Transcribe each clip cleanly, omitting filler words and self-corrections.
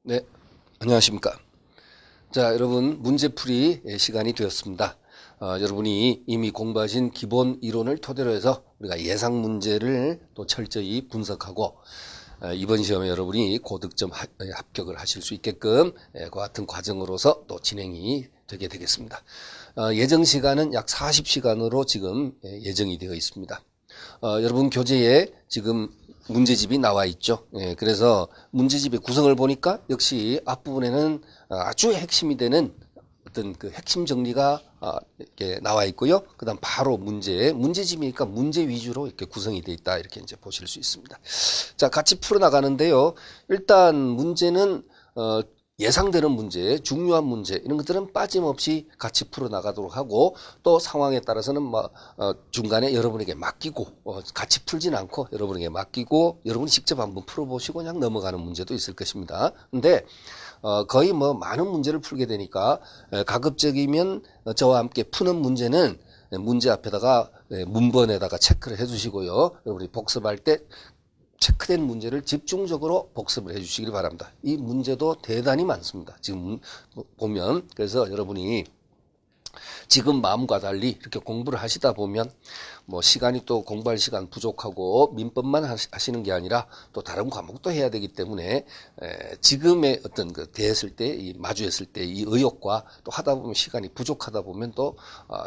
네, 안녕하십니까. 자, 여러분, 문제풀이 시간이 되었습니다. 여러분이 이미 공부하신 기본 이론을 토대로 해서 우리가 예상 문제를 또 철저히 분석하고 이번 시험에 여러분이 고득점 합격을 하실 수 있게끔 그 같은 과정으로서 또 진행이 되게 되겠습니다. 예정 시간은 약 40시간으로 지금 예정이 되어 있습니다. 여러분 교재에 지금 문제집이 나와 있죠. 그래서 문제집의 구성을 보니까 역시 앞부분에는 아주 핵심이 되는 어떤 그 핵심 정리가 이렇게 나와 있고요. 그다음 바로 문제집이니까 문제 위주로 이렇게 구성이 되어 있다 이렇게 이제 보실 수 있습니다. 자, 같이 풀어 나가는데요. 일단 문제는 예상되는 문제, 중요한 문제 이런 것들은 빠짐없이 같이 풀어 나가도록 하고 또 상황에 따라서는 중간에 여러분에게 맡기고 같이 풀진 않고 여러분에게 맡기고 여러분이 직접 한번 풀어보시고 그냥 넘어가는 문제도 있을 것입니다. 근데 거의 많은 문제를 풀게 되니까 가급적이면 저와 함께 푸는 문제는 문제 앞에다가 문번에다가 체크를 해주시고요. 여러분이 복습할 때 체크된 문제를 집중적으로 복습을 해주시길 바랍니다. 이 문제도 대단히 많습니다. 지금 보면 그래서 여러분이 지금 마음과 달리 이렇게 공부를 하시다 보면 시간이 또 공부할 시간 부족하고 민법만 하시는 게 아니라 또 다른 과목도 해야 되기 때문에 지금의 어떤 그 대했을 때 마주했을 때 이 의욕과 또 하다 보면 시간이 부족하다 보면 또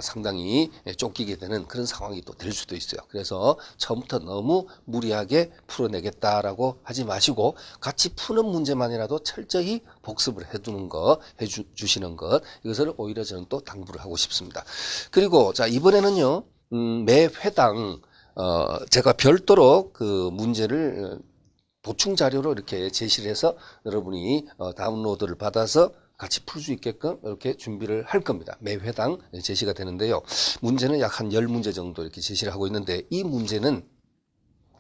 상당히 쫓기게 되는 그런 상황이 또 될 수도 있어요. 그래서 처음부터 너무 무리하게 풀어내겠다라고 하지 마시고 같이 푸는 문제만이라도 철저히 복습을 해주시는 것 이것을 오히려 저는 또 당부를 하고 싶습니다. 그리고 자 이번에는요. 매 회당 제가 별도로 그 문제를 보충 자료로 이렇게 제시를 해서 여러분이 다운로드를 받아서 같이 풀 수 있게끔 이렇게 준비를 할 겁니다. 매 회당 제시가 되는데요. 문제는 약 한 10문제 정도 이렇게 제시를 하고 있는데 이 문제는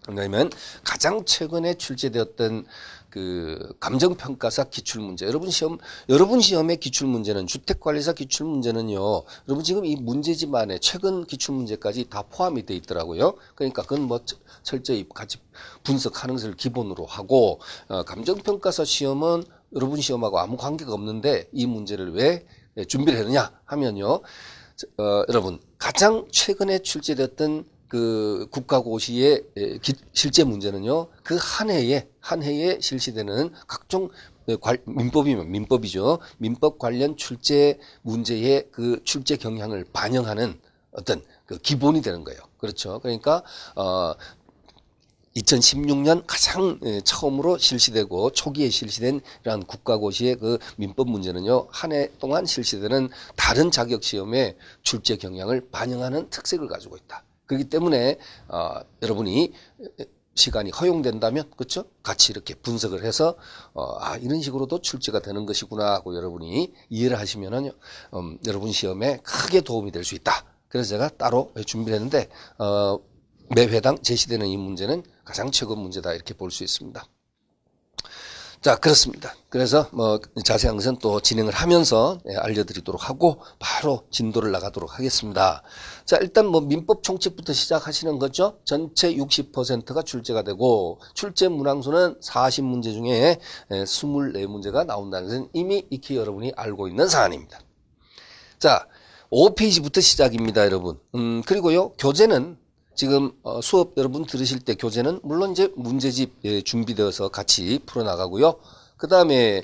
뭐냐면 가장 최근에 출제되었던 그 감정평가사 기출문제. 여러분 시험의 기출문제는 주택관리사 기출문제는요. 여러분 지금 이 문제집 안에 최근 기출문제까지 다 포함이 되어 있더라고요. 그러니까 그건 철저히 같이 분석하는 것을 기본으로 하고 감정평가사 시험은 여러분 시험하고 아무 관계가 없는데 이 문제를 왜 준비를 했느냐 하면요. 여러분 가장 최근에 출제됐던 그 국가고시의 실제 문제는요. 그 한 해에 실시되는 각종 민법이면 민법이죠. 민법 관련 출제 문제의 그 출제 경향을 반영하는 어떤 그 기본이 되는 거예요. 그렇죠. 그러니까 2016년 가장 처음으로 실시되고 초기에 실시된 이러한 국가고시의 그 민법 문제는요. 한 해 동안 실시되는 다른 자격시험의 출제 경향을 반영하는 특색을 가지고 있다. 그렇기 때문에 여러분이 시간이 허용된다면 그렇죠? 같이 이렇게 분석을 해서 이런 식으로도 출제가 되는 것이구나 하고 여러분이 이해를 하시면은 여러분 시험에 크게 도움이 될 수 있다. 그래서 제가 따로 준비를 했는데 매 회당 제시되는 이 문제는 가장 최근 문제다 이렇게 볼 수 있습니다. 자, 그렇습니다. 그래서 자세한 것은 또 진행을 하면서 알려드리도록 하고 바로 진도를 나가도록 하겠습니다. 자, 일단 민법 총칙부터 시작하시는 거죠. 전체 60%가 출제가 되고 출제 문항수는 40문제 중에 24문제가 나온다는 것은 이미 익히 여러분이 알고 있는 사안입니다. 자, 5페이지부터 시작입니다, 여러분. 그리고요, 교재는 지금 수업 여러분 들으실 때 교재는 물론 이제 문제집 준비되어서 같이 풀어나가고요. 그 다음에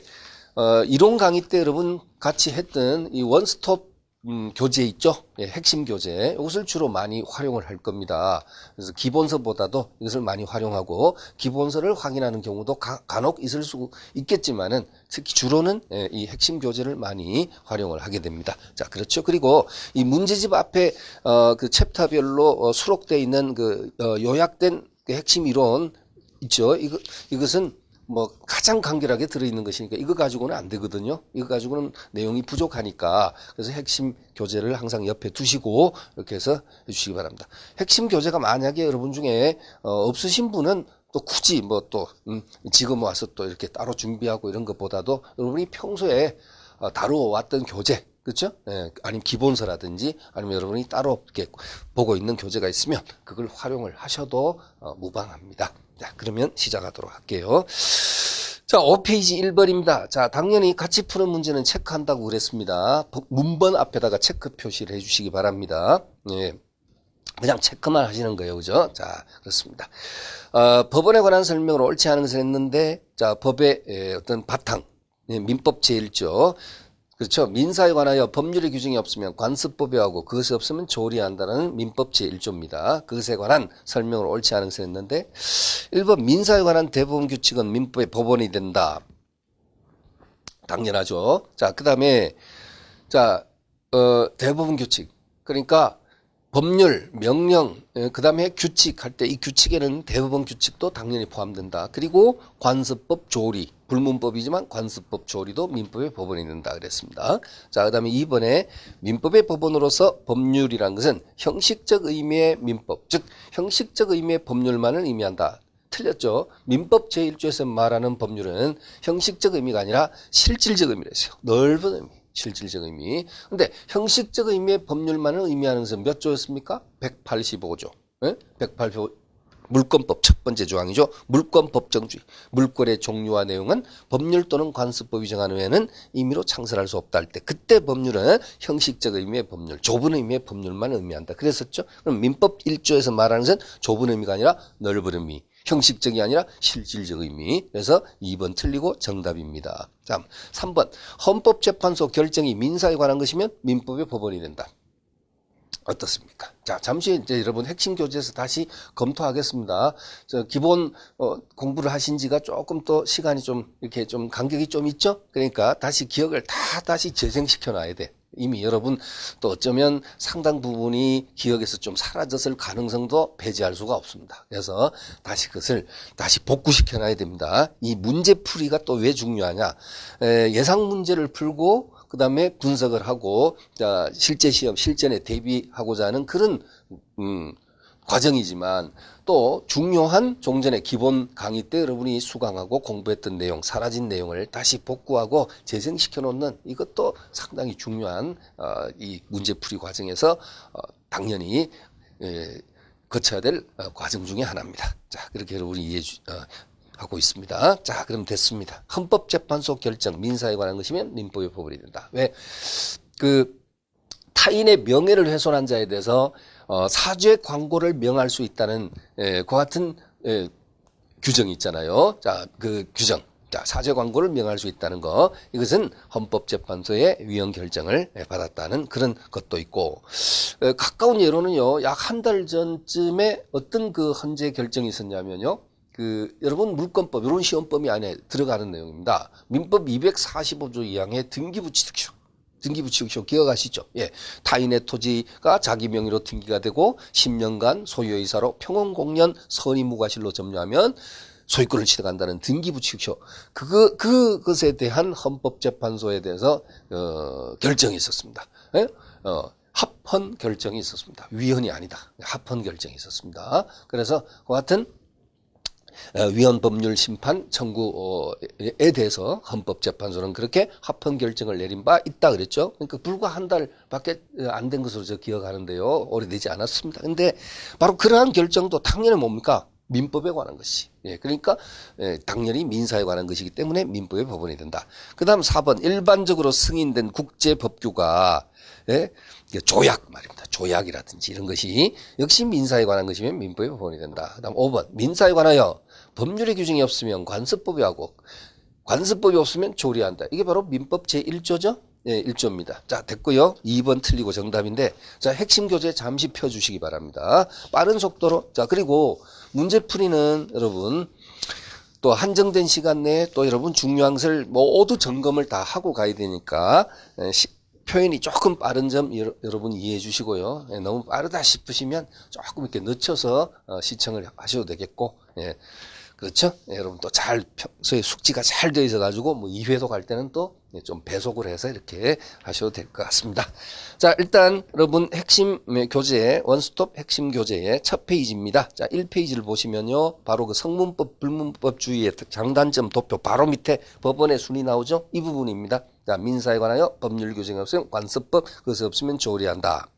이론 강의 때 여러분 같이 했던 이 원스톱 교재 있죠? 핵심 교재. 이것을 주로 많이 활용을 할 겁니다. 그래서 기본서보다도 이것을 많이 활용하고 기본서를 확인하는 경우도 간혹 있을 수 있겠지만은 특히 주로는 이 핵심 교재를 많이 활용을 하게 됩니다. 자, 그렇죠. 그리고 이 문제집 앞에 그 챕터별로 수록되어 있는 그 요약된 그 핵심 이론 있죠. 이것은 가장 간결하게 들어있는 것이니까 이거 가지고는 안 되거든요. 이거 가지고는 내용이 부족하니까 그래서 핵심 교재를 항상 옆에 두시고 이렇게 해서 해주시기 바랍니다. 핵심 교재가 만약에 여러분 중에 없으신 분은 또 굳이 지금 와서 또 이렇게 따로 준비하고 이런 것보다도 여러분이 평소에 다루어 왔던 교재 그렇죠? 아니면 기본서라든지 아니면 여러분이 따로 이렇게 보고 있는 교재가 있으면 그걸 활용을 하셔도 무방합니다. 자, 그러면 시작하도록 할게요. 자, 5페이지 1번입니다. 자, 당연히 같이 푸는 문제는 체크한다고 그랬습니다. 문번 앞에다가 체크 표시를 해주시기 바랍니다. 예. 그냥 체크만 하시는 거예요. 그죠? 자, 그렇습니다. 법원에 관한 설명으로 옳지 않은 것을 했는데, 자, 법의 어떤 바탕, 민법 제1조. 그렇죠. 민사에 관하여 법률의 규정이 없으면 관습법에 하고 그것이 없으면 조리한다는 민법 제1조입니다. 그것에 관한 설명으로 옳지 않은 것을 했는데 1번 민사에 관한 대부분 규칙은 민법의 법원이 된다. 당연하죠. 자, 그 다음에 자, 대부분 규칙. 그러니까 법률, 명령, 그 다음에 규칙 할 때 이 규칙에는 대법원 규칙도 당연히 포함된다. 그리고 관습법 조리, 불문법이지만 관습법 조리도 민법의 법원이 된다 그랬습니다. 자, 그 다음에 2번에 민법의 법원으로서 법률이란 것은 형식적 의미의 민법, 즉 형식적 의미의 법률만을 의미한다. 틀렸죠. 민법 제1조에서 말하는 법률은 형식적 의미가 아니라 실질적 의미를 했어요. 넓은 의미. 실질적 의미. 근데 형식적 의미의 법률만을 의미하는 것은 몇 조였습니까? 185조. 네? 185 물권법 첫 번째 조항이죠. 물권법정주의. 물권의 종류와 내용은 법률 또는 관습법이 정한 외에는 임의로 창설할 수 없다 할 때 그때 법률은 형식적 의미의 법률, 좁은 의미의 법률만 의미한다. 그랬었죠. 그럼 민법 1조에서 말하는 것은 좁은 의미가 아니라 넓은 의미. 형식적이 아니라 실질적 의미. 그래서 2번 틀리고 정답입니다. 자, 3번. 헌법재판소 결정이 민사에 관한 것이면 민법의 법원이 된다. 어떻습니까? 자, 잠시 이제 여러분 핵심 교재에서 다시 검토하겠습니다. 기본 공부를 하신 지가 조금 또 시간이 좀 이렇게 좀 간격이 좀 있죠? 그러니까 다시 기억을 다시 재생시켜 놔야 돼. 이미 여러분 또 어쩌면 상당 부분이 기억에서 좀 사라졌을 가능성도 배제할 수가 없습니다. 그래서 다시 그것을 다시 복구시켜 놔야 됩니다. 이 문제풀이가 또 왜 중요하냐? 예상 문제를 풀고 그 다음에 분석을 하고 자, 실제 시험, 실전에 대비하고자 하는 그런 과정이지만 또 중요한 종전의 기본 강의 때 여러분이 수강하고 공부했던 내용, 사라진 내용을 다시 복구하고 재생시켜 놓는 이것도 상당히 중요한 이 문제풀이 과정에서 당연히 거쳐야 될 과정 중에 하나입니다. 자, 그렇게 여러분이 하고 있습니다. 자, 그럼 됐습니다. 헌법재판소 결정, 민사에 관한 것이면 민법의 법원이 된다. 왜? 타인의 명예를 훼손한 자에 대해서 사죄 광고를 명할 수 있다는 그 같은 규정이 있잖아요. 자, 그 규정. 자, 사죄 광고를 명할 수 있다는 거. 이것은 헌법재판소의 위헌 결정을 받았다는 그런 것도 있고 가까운 예로는요. 약 한 달 전쯤에 어떤 그 헌재 결정이 있었냐면요. 여러분 물권법 이런 시험범위 안에 들어가는 내용입니다. 민법 245조 2항의 등기부취득쇼 기억하시죠? 예. 타인의 토지가 자기 명의로 등기가 되고 10년간 소유의사로 평온공연 선의무과실로 점유하면 소유권을 취득한다는 등기부취득쇼. 그것에 대한 헌법재판소에 대해서 결정이 있었습니다. 예? 합헌 결정이 있었습니다. 위헌이 아니다. 합헌 결정이 있었습니다. 그래서 그 같은 위헌 법률 심판 청구에 대해서 헌법재판소는 그렇게 합헌 결정을 내린 바 있다 그랬죠. 그러니까 불과 한 달밖에 안 된 것으로 저 기억하는데요. 오래되지 않았습니다. 근데 바로 그러한 결정도 당연히 뭡니까? 민법에 관한 것이. 예, 그러니까 당연히 민사에 관한 것이기 때문에 민법의 법원이 된다. 그 다음 4번 일반적으로 승인된 국제법규가 조약 말입니다. 조약이라든지 이런 것이 역시 민사에 관한 것이면 민법의 법원이 된다. 그 다음 5번 민사에 관하여 법률의 규정이 없으면 관습법이 하고 관습법이 없으면 조리한다. 이게 바로 민법 제1조죠. 예, 1조입니다. 자, 됐고요. 2번 틀리고 정답인데 자, 핵심 교재 잠시 펴주시기 바랍니다. 빠른 속도로. 자, 그리고 문제풀이는 여러분 또 한정된 시간 내에 또 여러분 중요한 것을 모두 점검을 다 하고 가야 되니까 표현이 조금 빠른 점 여러분 이해해 주시고요. 너무 빠르다 싶으시면 조금 이렇게 늦춰서 시청을 하셔도 되겠고, 예. 그렇죠? 예, 여러분 또 잘 평소에 숙지가 잘 되어 있어 가지고 뭐 2회도 갈 때는 또 좀 배속을 해서 이렇게 하셔도 될 것 같습니다. 자, 일단 여러분 핵심 교재 원스톱 핵심 교재의 첫 페이지입니다. 자, 1페이지를 보시면요. 바로 그 성문법 불문법주의의 장단점 도표 바로 밑에 법원의 순위 나오죠? 이 부분입니다. 자, 민사에 관하여 법률 규정이 없으면 관습법, 그것이 없으면 조리한다.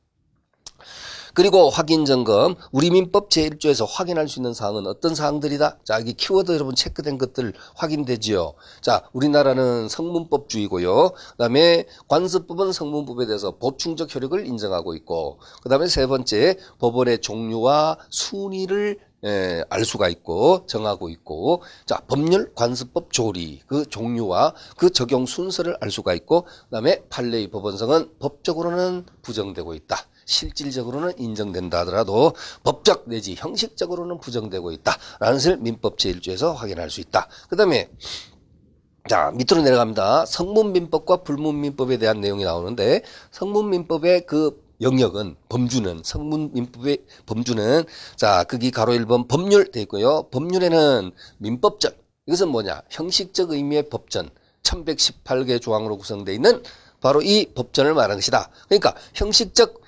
그리고 확인 점검. 우리 민법 제1조에서 확인할 수 있는 사항은 어떤 사항들이다? 자, 여기 키워드 여러분 체크된 것들 확인되지요. 자, 우리나라는 성문법주의고요. 그다음에 관습법은 성문법에 대해서 보충적 효력을 인정하고 있고, 그다음에 세 번째 법원의 종류와 순위를 알 수가 있고 정하고 있고, 자, 법률, 관습법, 조리 그 종류와 그 적용 순서를 알 수가 있고, 그다음에 판례의 법원성은 법적으로는 부정되고 있다. 실질적으로는 인정된다 하더라도 법적 내지 형식적으로는 부정되고 있다라는 것을 민법 제1조에서 확인할 수 있다. 그다음에 자, 밑으로 내려갑니다. 성문민법과 불문민법에 대한 내용이 나오는데, 성문민법의 그 영역은, 범주는, 성문민법의 범주는, 자, 거기 가로 1번 법률 돼 있고요. 법률에는 민법전, 이것은 뭐냐? 형식적 의미의 법전, 1118개 조항으로 구성되어 있는 바로 이 법전을 말하는 것이다. 그러니까 형식적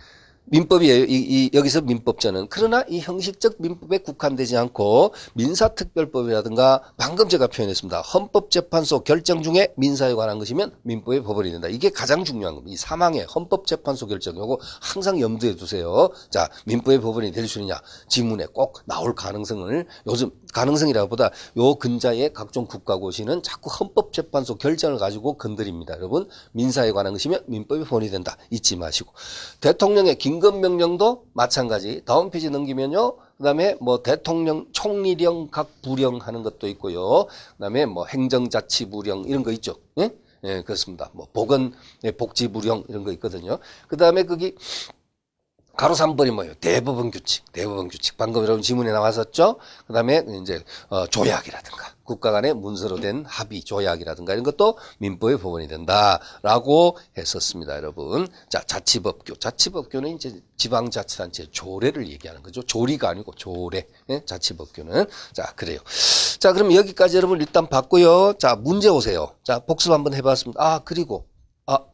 민법이에요. 여기서 민법전은. 그러나 이 형식적 민법에 국한되지 않고 민사특별법이라든가 방금 제가 표현했습니다. 헌법재판소 결정 중에 민사에 관한 것이면 민법의 법원이 된다. 이게 가장 중요한 겁니다. 이 사망의 헌법재판소 결정, 요거 항상 염두에 두세요. 자, 민법의 법원이 될 수 있느냐. 지문에 꼭 나올 가능성을, 요즘 가능성이라기보다 요 근자의 각종 국가고시는 자꾸 헌법재판소 결정을 가지고 건드립니다. 여러분, 민사에 관한 것이면 민법의 법원이 된다. 잊지 마시고. 대통령의 긴급명령도 마찬가지. 다음 페이지 넘기면요. 그 다음에 뭐 대통령 총리령 각 부령 하는 것도 있고요. 그 다음에 뭐 행정자치부령 이런 거 있죠. 예? 예, 그렇습니다. 뭐 보건, 복지부령 이런 거 있거든요. 그 다음에 거기 가로 3번이 뭐예요? 대법원 규칙, 대법원 규칙. 방금 여러분 지문에 나왔었죠? 그 다음에 이제, 조약이라든가, 국가 간의 문서로 된 합의, 조약이라든가 이런 것도 민법의 법원이 된다라고 했었습니다, 여러분. 자, 자치법규. 자치법규는 이제 지방자치단체 조례를 얘기하는 거죠. 조리가 아니고 조례. 예? 자치법규는. 자, 그래요. 자, 그럼 여기까지 여러분 일단 봤고요. 자, 문제 오세요. 자, 복습 한번 해봤습니다. 아, 그리고,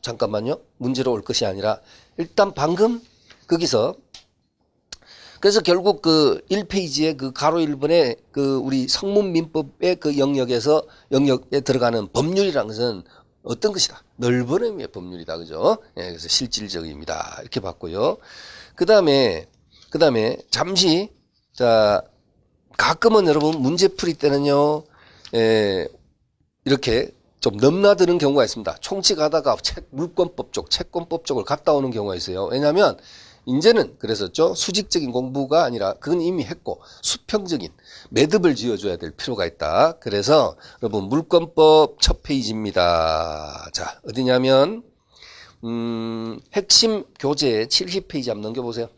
잠깐만요. 문제로 올 것이 아니라, 일단 방금, 거기서 그래서 결국 그 1페이지에 그 가로 1번에 그 우리 성문민법의 그 영역에 들어가는 법률이라는 것은 어떤 것이다? 넓은 의미의 법률이다. 그죠? 예, 그래서 실질적입니다. 이렇게 봤고요. 그 다음에 잠시, 자, 가끔은 여러분 문제 풀이 때는요, 이렇게 좀 넘나드는 경우가 있습니다. 총칙하다가 물권법 쪽, 채권법 쪽을 갔다 오는 경우가 있어요. 왜냐하면 이제는 그랬었죠. 수직적인 공부가 아니라 그건 이미 했고 수평적인 매듭을 지어줘야 될 필요가 있다. 그래서 여러분 물권법 첫 페이지입니다. 자, 어디냐면 핵심 교재 70페이지 한번 넘겨보세요.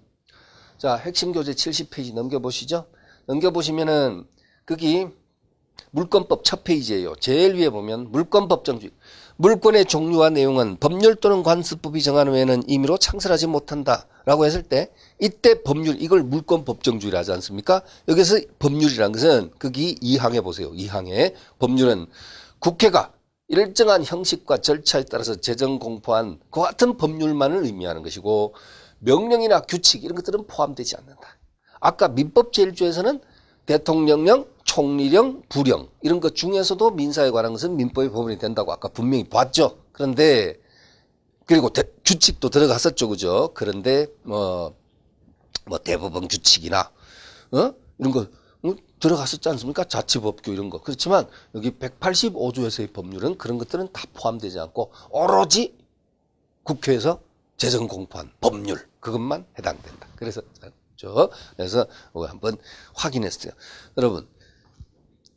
자, 핵심 교재 70페이지 넘겨보시죠. 넘겨보시면은 거기 물권법 첫 페이지예요. 제일 위에 보면 물권법 정지. 물권의 종류와 내용은 법률 또는 관습법이 정한 외에는 임의로 창설하지 못한다 라고 했을 때 이때 법률, 이걸 물권 법정주의라 하지 않습니까? 여기서 법률이라는 것은 거기 2항에 보세요. 2항에 법률은 국회가 일정한 형식과 절차에 따라서 제정 공포한 그 같은 법률만을 의미하는 것이고 명령이나 규칙 이런 것들은 포함되지 않는다. 아까 민법 제1조에서는 대통령령, 총리령, 부령 이런 것 중에서도 민사에 관한 것은 민법의 법원이 된다고 아까 분명히 봤죠. 그런데 그리고 규칙도 들어갔었죠, 그죠? 그런데 뭐 대법원 규칙이나 이런 거 들어갔었지 않습니까? 자치법규 이런 거. 그렇지만 여기 185조에서의 법률은 그런 것들은 다 포함되지 않고 오로지 국회에서 제정 공포한 법률 그것만 해당된다. 그래서 한번 확인했어요. 여러분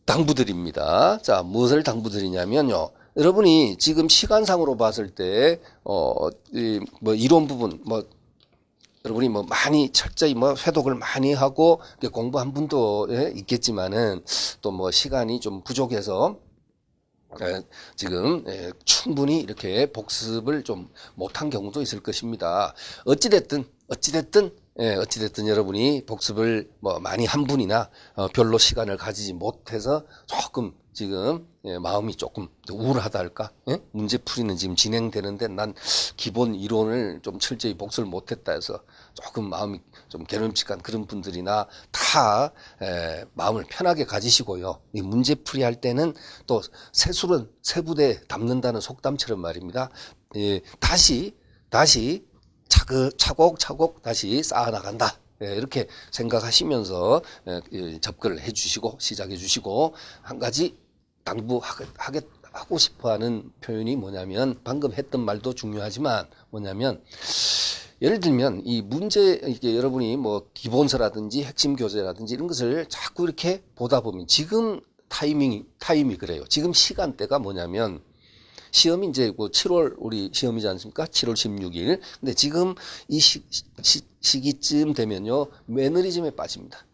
당부드립니다. 자, 무엇을 당부드리냐면요. 여러분이 지금 시간상으로 봤을 때, 이론 부분, 여러분이 많이 철저히 회독을 많이 하고 공부한 분도 있겠지만은 또 시간이 좀 부족해서 지금 충분히 이렇게 복습을 좀 못한 경우도 있을 것입니다. 어찌됐든 여러분이 복습을 많이 한 분이나 별로 시간을 가지지 못해서 조금 지금 마음이 조금 우울하다 할까? 문제 풀이는 지금 진행되는데 난 기본 이론을 좀 철저히 복습을 못했다 해서 조금 마음이 좀 괴름직한 그런 분들이나 다 마음을 편하게 가지시고요. 이 문제 풀이 할 때는 또 새술은 새부대 담는다는 속담처럼 말입니다. 다시 차곡차곡 다시 쌓아나간다. 이렇게 생각하시면서 접근을 해주시고 시작해 주시고, 한 가지 당부하고 싶어하는 표현이 뭐냐면, 방금 했던 말도 중요하지만 뭐냐면, 예를 들면 이 문제, 이게 여러분이 뭐 기본서라든지 핵심 교재라든지 이런 것을 자꾸 이렇게 보다 보면, 지금 타임이 그래요. 지금 시간대가 뭐냐면, 시험이 이제 7월 우리 시험이지 않습니까? 7월 16일. 근데 지금 이 시기쯤 되면요, 매너리즘에 빠집니다.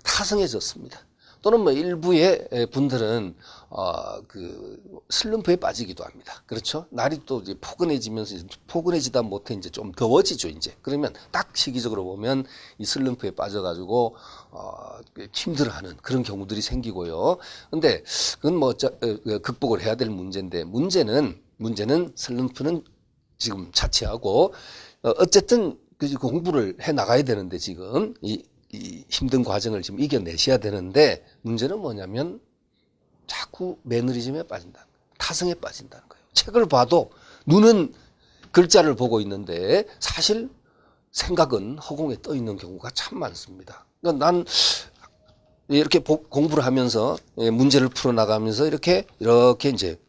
타성해졌습니다. 또는 뭐 일부의 분들은 슬럼프에 빠지기도 합니다. 그렇죠? 날이 또 이제 포근해지면서, 포근해지다 못해 이제 좀 더워지죠, 이제. 그러면 딱 시기적으로 보면 이 슬럼프에 빠져가지고 힘들어하는 그런 경우들이 생기고요. 근데 그건 뭐 극복을 해야 될 문제인데, 문제는 슬럼프는 지금 차치하고, 어쨌든 공부를 해 나가야 되는데, 지금 이 힘든 과정을 지금 이겨내셔야 되는데, 문제는 뭐냐면 자꾸 매너리즘에 빠진다, 타성에 빠진다는 거예요. 책을 봐도 눈은 글자를 보고 있는데 사실 생각은 허공에 떠 있는 경우가 참 많습니다. 그러니까 난 이렇게 공부를 하면서 문제를 풀어 나가면서 이렇게 이제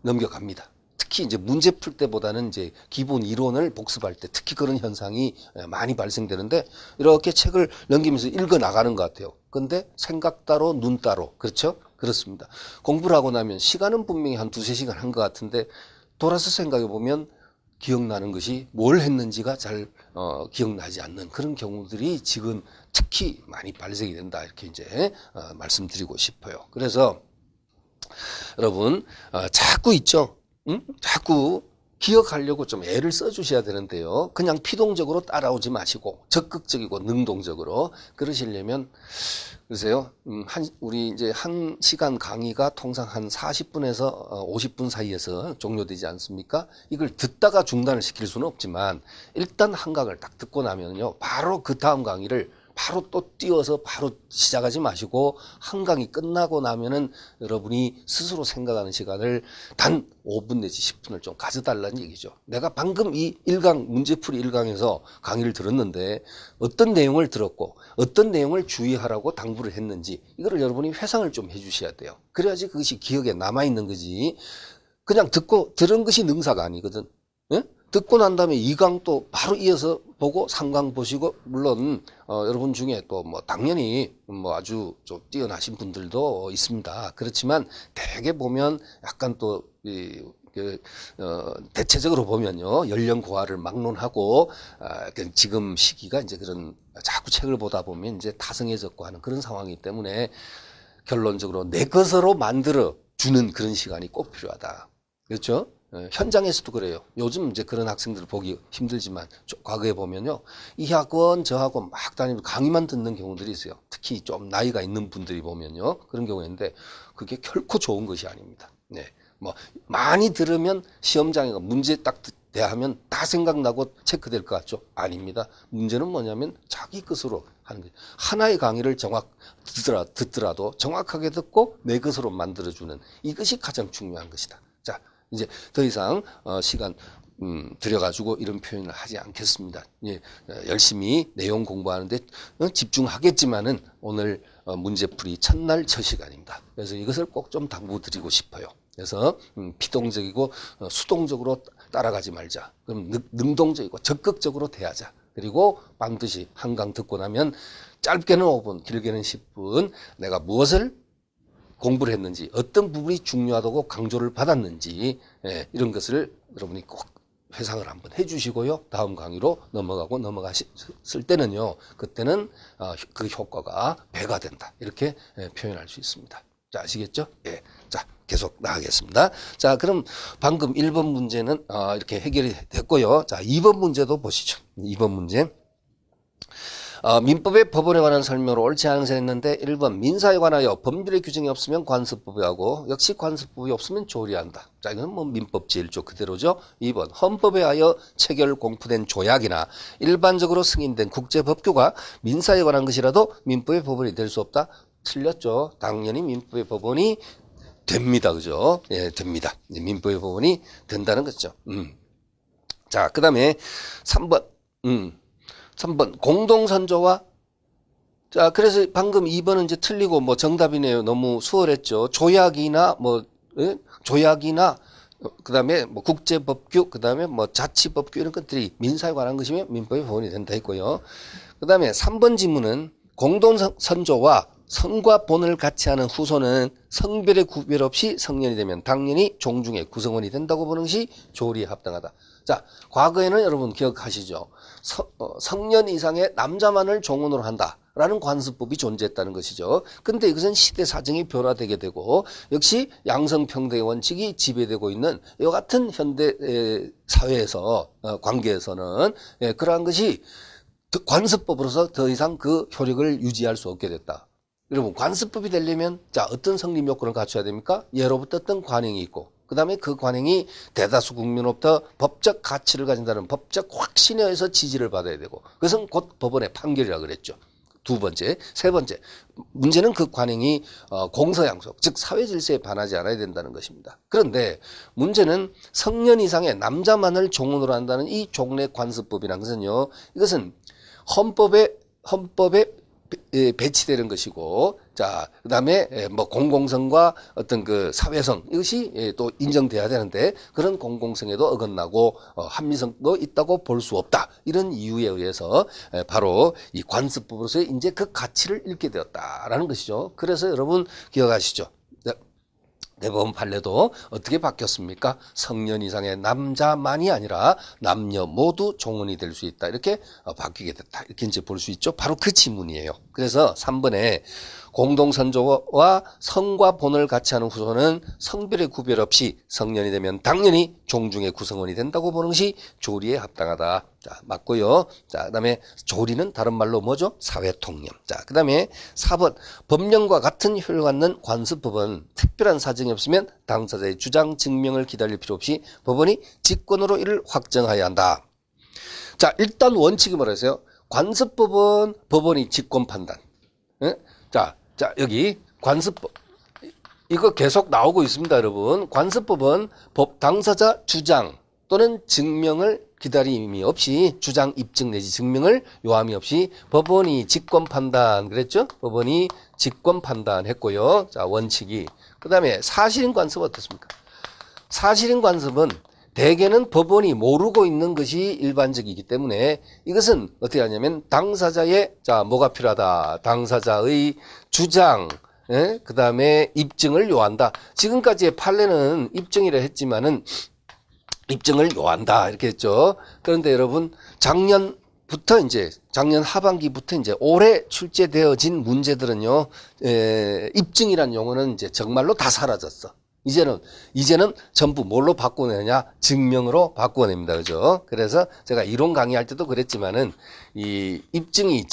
넘겨갑니다. 특히 이제 문제 풀 때보다는 이제 기본 이론을 복습할 때 특히 그런 현상이 많이 발생되는데, 이렇게 책을 넘기면서 읽어 나가는 것 같아요. 근데 생각 따로 눈 따로. 그렇죠? 그렇습니다. 공부를 하고 나면 시간은 분명히 한 2-3시간 한 것 같은데, 돌아서 생각해 보면 기억나는 것이 뭘 했는지가 잘 기억나지 않는 그런 경우들이 지금 특히 많이 발생이 된다, 이렇게 이제 말씀드리고 싶어요. 그래서 여러분 자꾸 있죠. 자꾸 기억하려고 좀 애를 써주셔야 되는데요. 그냥 피동적으로 따라오지 마시고 적극적이고 능동적으로 그러시려면, 글쎄요, 우리 이제 1시간 강의가 통상 한 40분에서 50분 사이에서 종료되지 않습니까? 이걸 듣다가 중단을 시킬 수는 없지만, 일단 한 강을 딱 듣고 나면요, 바로 그 다음 강의를 바로 또 띄워서 바로 시작하지 마시고, 한 강이 끝나고 나면은 여러분이 스스로 생각하는 시간을 단 5분 내지 10분을 좀 가져달라는 얘기죠. 내가 방금 이 1강, 문제풀이 1강에서 강의를 들었는데 어떤 내용을 들었고 어떤 내용을 주의하라고 당부를 했는지, 이거를 여러분이 회상을 좀 해주셔야 돼요. 그래야지 그것이 기억에 남아있는 거지, 그냥 들은 것이 능사가 아니거든. 예? 듣고 난 다음에 2강 또 바로 이어서 보고 3강 보시고, 물론 여러분 중에 또 뭐 당연히 뭐 아주 좀 뛰어나신 분들도 있습니다. 그렇지만 대개 보면 약간 또 대체적으로 보면요, 연령 고하를 막론하고 지금 시기가 이제 그런, 자꾸 책을 보다 보면 이제 타성해졌고 하는 그런 상황이기 때문에 결론적으로 내 것으로 만들어 주는 그런 시간이 꼭 필요하다. 그렇죠? 현장에서도 그래요. 요즘 이제 그런 학생들을 보기 힘들지만, 과거에 보면요, 이 학원 저 학원 막 다니면서 강의만 듣는 경우들이 있어요. 특히 좀 나이가 있는 분들이 보면요, 그런 경우인데 그게 결코 좋은 것이 아닙니다. 네, 뭐 많이 들으면 시험장에 문제 딱 대하면 다 생각나고 체크될 것 같죠? 아닙니다. 문제는 뭐냐면 자기 것으로 하는 거예요. 하나의 강의를 듣더라도 정확하게 듣고 내 것으로 만들어주는, 이것이 가장 중요한 것이다. 자, 이제 더 이상 시간 들여가지고 이런 표현을 하지 않겠습니다. 예, 열심히 내용 공부하는데 집중하겠지만은 오늘 문제풀이 첫날 첫 시간입니다. 그래서 이것을 꼭 좀 당부드리고 싶어요. 그래서 피동적이고 수동적으로 따라가지 말자. 그럼 능동적이고 적극적으로 대하자. 그리고 반드시 한 강 듣고 나면 짧게는 5분, 길게는 10분 내가 무엇을 공부를 했는지, 어떤 부분이 중요하다고 강조를 받았는지, 이런 것을 여러분이 꼭 회상을 한번 해주시고요. 다음 강의로 넘어갔을 때는요, 그때는 그 효과가 배가 된다, 이렇게 표현할 수 있습니다. 자, 아시겠죠? 예. 자, 계속 나가겠습니다. 자, 그럼 방금 1번 문제는 이렇게 해결이 됐고요. 자, 2번 문제도 보시죠. 2번 문제. 민법의 법원에 관한 설명을 옳지 않은 것을 했는데, 1번 민사에 관하여 법률의 규정이 없으면 관습법이 하고, 역시 관습법이 없으면 조리한다. 자, 이건 뭐 민법 제1조 그대로죠. 2번 헌법에 하여 체결 공포된 조약이나 일반적으로 승인된 국제법규가 민사에 관한 것이라도 민법의 법원이 될 수 없다. 틀렸죠. 당연히 민법의 법원이 됩니다. 그죠? 예, 됩니다. 민법의 법원이 된다는 거죠. 자, 그 다음에 3번. 3번 공동선조와 자, 그래서 방금 2번은 이제 틀리고 뭐 정답이네요. 너무 수월했죠. 조약이나 뭐 조약이나 그다음에 뭐 국제법규, 그다음에 뭐 자치법규 이런 것들이 민사에 관한 것이면 민법의 법원이 된다 했고요. 그다음에 3번 지문은 공동선조와 성과 본을 같이 하는 후손은 성별의 구별 없이 성년이 되면 당연히 종중의 구성원이 된다고 보는 것이 조리에 합당하다. 자, 과거에는 여러분 기억하시죠? 성년 이상의 남자만을 종원으로 한다라는 관습법이 존재했다는 것이죠. 근데 이것은 시대 사정이 변화되게 되고 역시 양성평등의 원칙이 지배되고 있는 이와 같은 현대 사회에서 관계에서는 그러한 것이 관습법으로서 더 이상 그 효력을 유지할 수 없게 됐다. 여러분 관습법이 되려면 자 어떤 성립 요건을 갖춰야 됩니까? 예로부터 어떤 관행이 있고 그 다음에 그 관행이 대다수 국민으로부터 법적 가치를 가진다는 법적 확신에 의해서 지지를 받아야 되고 그것은 곧 법원의 판결이라고 그랬죠. 두 번째. 세 번째. 문제는 그 관행이 공서양속 즉 사회질서에 반하지 않아야 된다는 것입니다. 그런데 문제는 성년 이상의 남자만을 종원으로 한다는 이 종래 관습법이라는 것은요. 이것은 헌법에 배치되는 것이고, 자, 그 다음에 뭐 공공성과 어떤 그 사회성, 이것이 또 인정돼야 되는데, 그런 공공성에도 어긋나고, 합리성도 있다고 볼 수 없다. 이런 이유에 의해서 바로 이 관습법으로서 이제 그 가치를 잃게 되었다라는 것이죠. 그래서 여러분 기억하시죠? 대법원 판례도 어떻게 바뀌었습니까? 성년 이상의 남자만이 아니라 남녀 모두 종원이 될 수 있다. 이렇게 바뀌게 됐다. 이렇게 이제 볼 수 있죠. 바로 그 지문이에요. 그래서 3번에 공동선조와 성과 본을 같이 하는 후손은 성별의 구별 없이 성년이 되면 당연히 종중의 구성원이 된다고 보는 것이 조리에 합당하다. 자, 맞고요. 자, 그다음에 조리는 다른 말로 뭐죠? 사회통념. 자, 그다음에 4번 법령과 같은 효력을 갖는 관습법은 특별한 사정이 없으면 당사자의 주장 증명을 기다릴 필요 없이 법원이 직권으로 이를 확정하여야 한다. 자, 일단 원칙이 뭐라서요? 관습법은 법원이 직권 판단. 자, 여기 관습법. 이거 계속 나오고 있습니다, 여러분. 관습법은 법 당사자 주장 또는 증명을 기다림이 없이 주장 입증 내지 증명을 요함이 없이 법원이 직권 판단 그랬죠? 법원이 직권 판단했고요. 자, 원칙이. 그다음에 사실인 관습은 어떻습니까? 사실인 관습은 대개는 법원이 모르고 있는 것이 일반적이기 때문에 이것은 어떻게 하냐면 당사자의 자 뭐가 필요하다. 당사자의 주장 그 다음에 입증을 요한다. 지금까지의 판례는 입증이라 했지만은 입증을 요한다 이렇게 했죠. 그런데 여러분 작년 하반기부터 이제 올해 출제되어진 문제들은요, 입증이란 용어는 이제 정말로 다 사라졌어. 이제는 전부 뭘로 바꾸느냐? 증명으로 바꾸어냅니다. 그죠? 그래서 제가 이론 강의할 때도 그랬지만은, 이 입증이,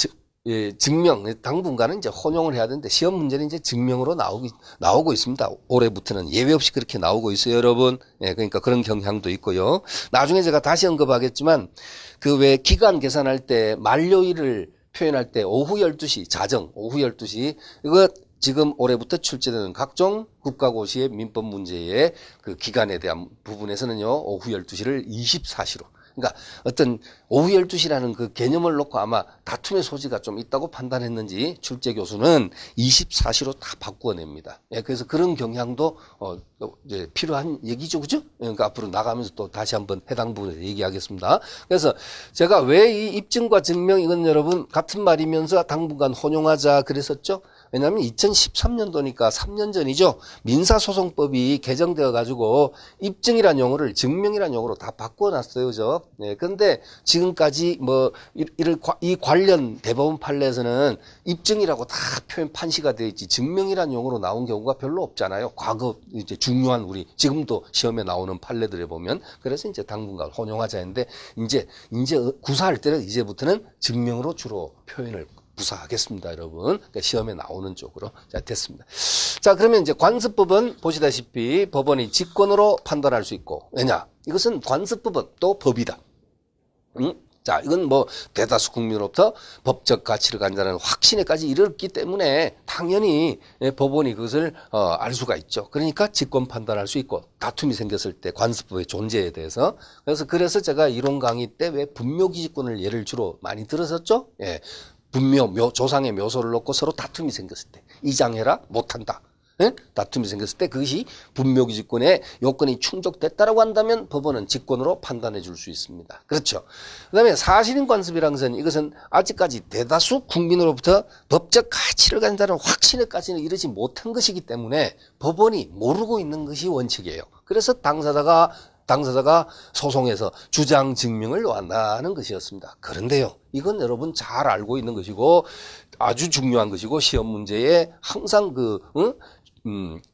증명, 당분간은 이제 혼용을 해야 되는데, 시험 문제는 이제 증명으로 나오고 있습니다. 올해부터는 예외 없이 그렇게 나오고 있어요, 여러분. 그러니까 그런 경향도 있고요. 나중에 제가 다시 언급하겠지만, 그 왜 기간 계산할 때, 만료일을 표현할 때, 오후 12시, 자정, 오후 12시, 이거 지금 올해부터 출제되는 각종 국가고시의 민법 문제의 그 기간에 대한 부분에서는요, 오후 12시를 24시로. 그러니까 어떤 오후 12시라는 그 개념을 놓고 아마 다툼의 소지가 좀 있다고 판단했는지 출제 교수는 24시로 다 바꾸어냅니다. 그래서 그런 경향도 이제 필요한 얘기죠. 그죠? 그러니까 앞으로 나가면서 또 다시 한번 해당 부분에 얘기하겠습니다. 그래서 제가 왜 이 입증과 증명 이건 여러분 같은 말이면서 당분간 혼용하자 그랬었죠? 왜냐하면 2013년도니까 3년 전이죠. 민사소송법이 개정되어 가지고 입증이란 용어를 증명이란 용어로 다 바꿔놨어요. 그죠? 그런데 지금까지 이 관련 대법원 판례에서는 입증이라고 다 표현 판시가 되어 있지 증명이란 용어로 나온 경우가 별로 없잖아요. 과거 이제 중요한 우리 지금도 시험에 나오는 판례들에 보면 그래서 이제 당분간 혼용하자 했는데 이제 구사할 때는 이제부터는 증명으로 주로 표현을 구사하겠습니다, 여러분. 그러니까 시험에 나오는 쪽으로. 자, 됐습니다. 자, 그러면 이제 관습법은 보시다시피 법원이 직권으로 판단할 수 있고, 왜냐? 이것은 관습법은 또 법이다. 자, 이건 뭐 대다수 국민으로부터 법적 가치를 간다는 확신에까지 이르렀기 때문에 당연히 법원이 그것을 알 수가 있죠. 그러니까 직권 판단할 수 있고 다툼이 생겼을 때 관습법의 존재에 대해서. 그래서 제가 이론 강의 때 왜 분묘기지권을 예를 주로 많이 들었었죠. 예. 조상의 묘소를 놓고 서로 다툼이 생겼을 때 이장해라 못한다. 예? 다툼이 생겼을 때 그것이 분묘기지권의 요건이 충족됐다라고 한다면 법원은 직권으로 판단해 줄 수 있습니다. 그렇죠. 그 다음에 사실인 관습이라는 것은 이것은 아직까지 대다수 국민으로부터 법적 가치를 가진다는 확신에까지는 이르지 못한 것이기 때문에 법원이 모르고 있는 것이 원칙이에요. 그래서 당사자가 소송에서 주장 증명을 요한다는 것이었습니다. 그런데요, 이건 여러분 잘 알고 있는 것이고 아주 중요한 것이고 시험 문제에 항상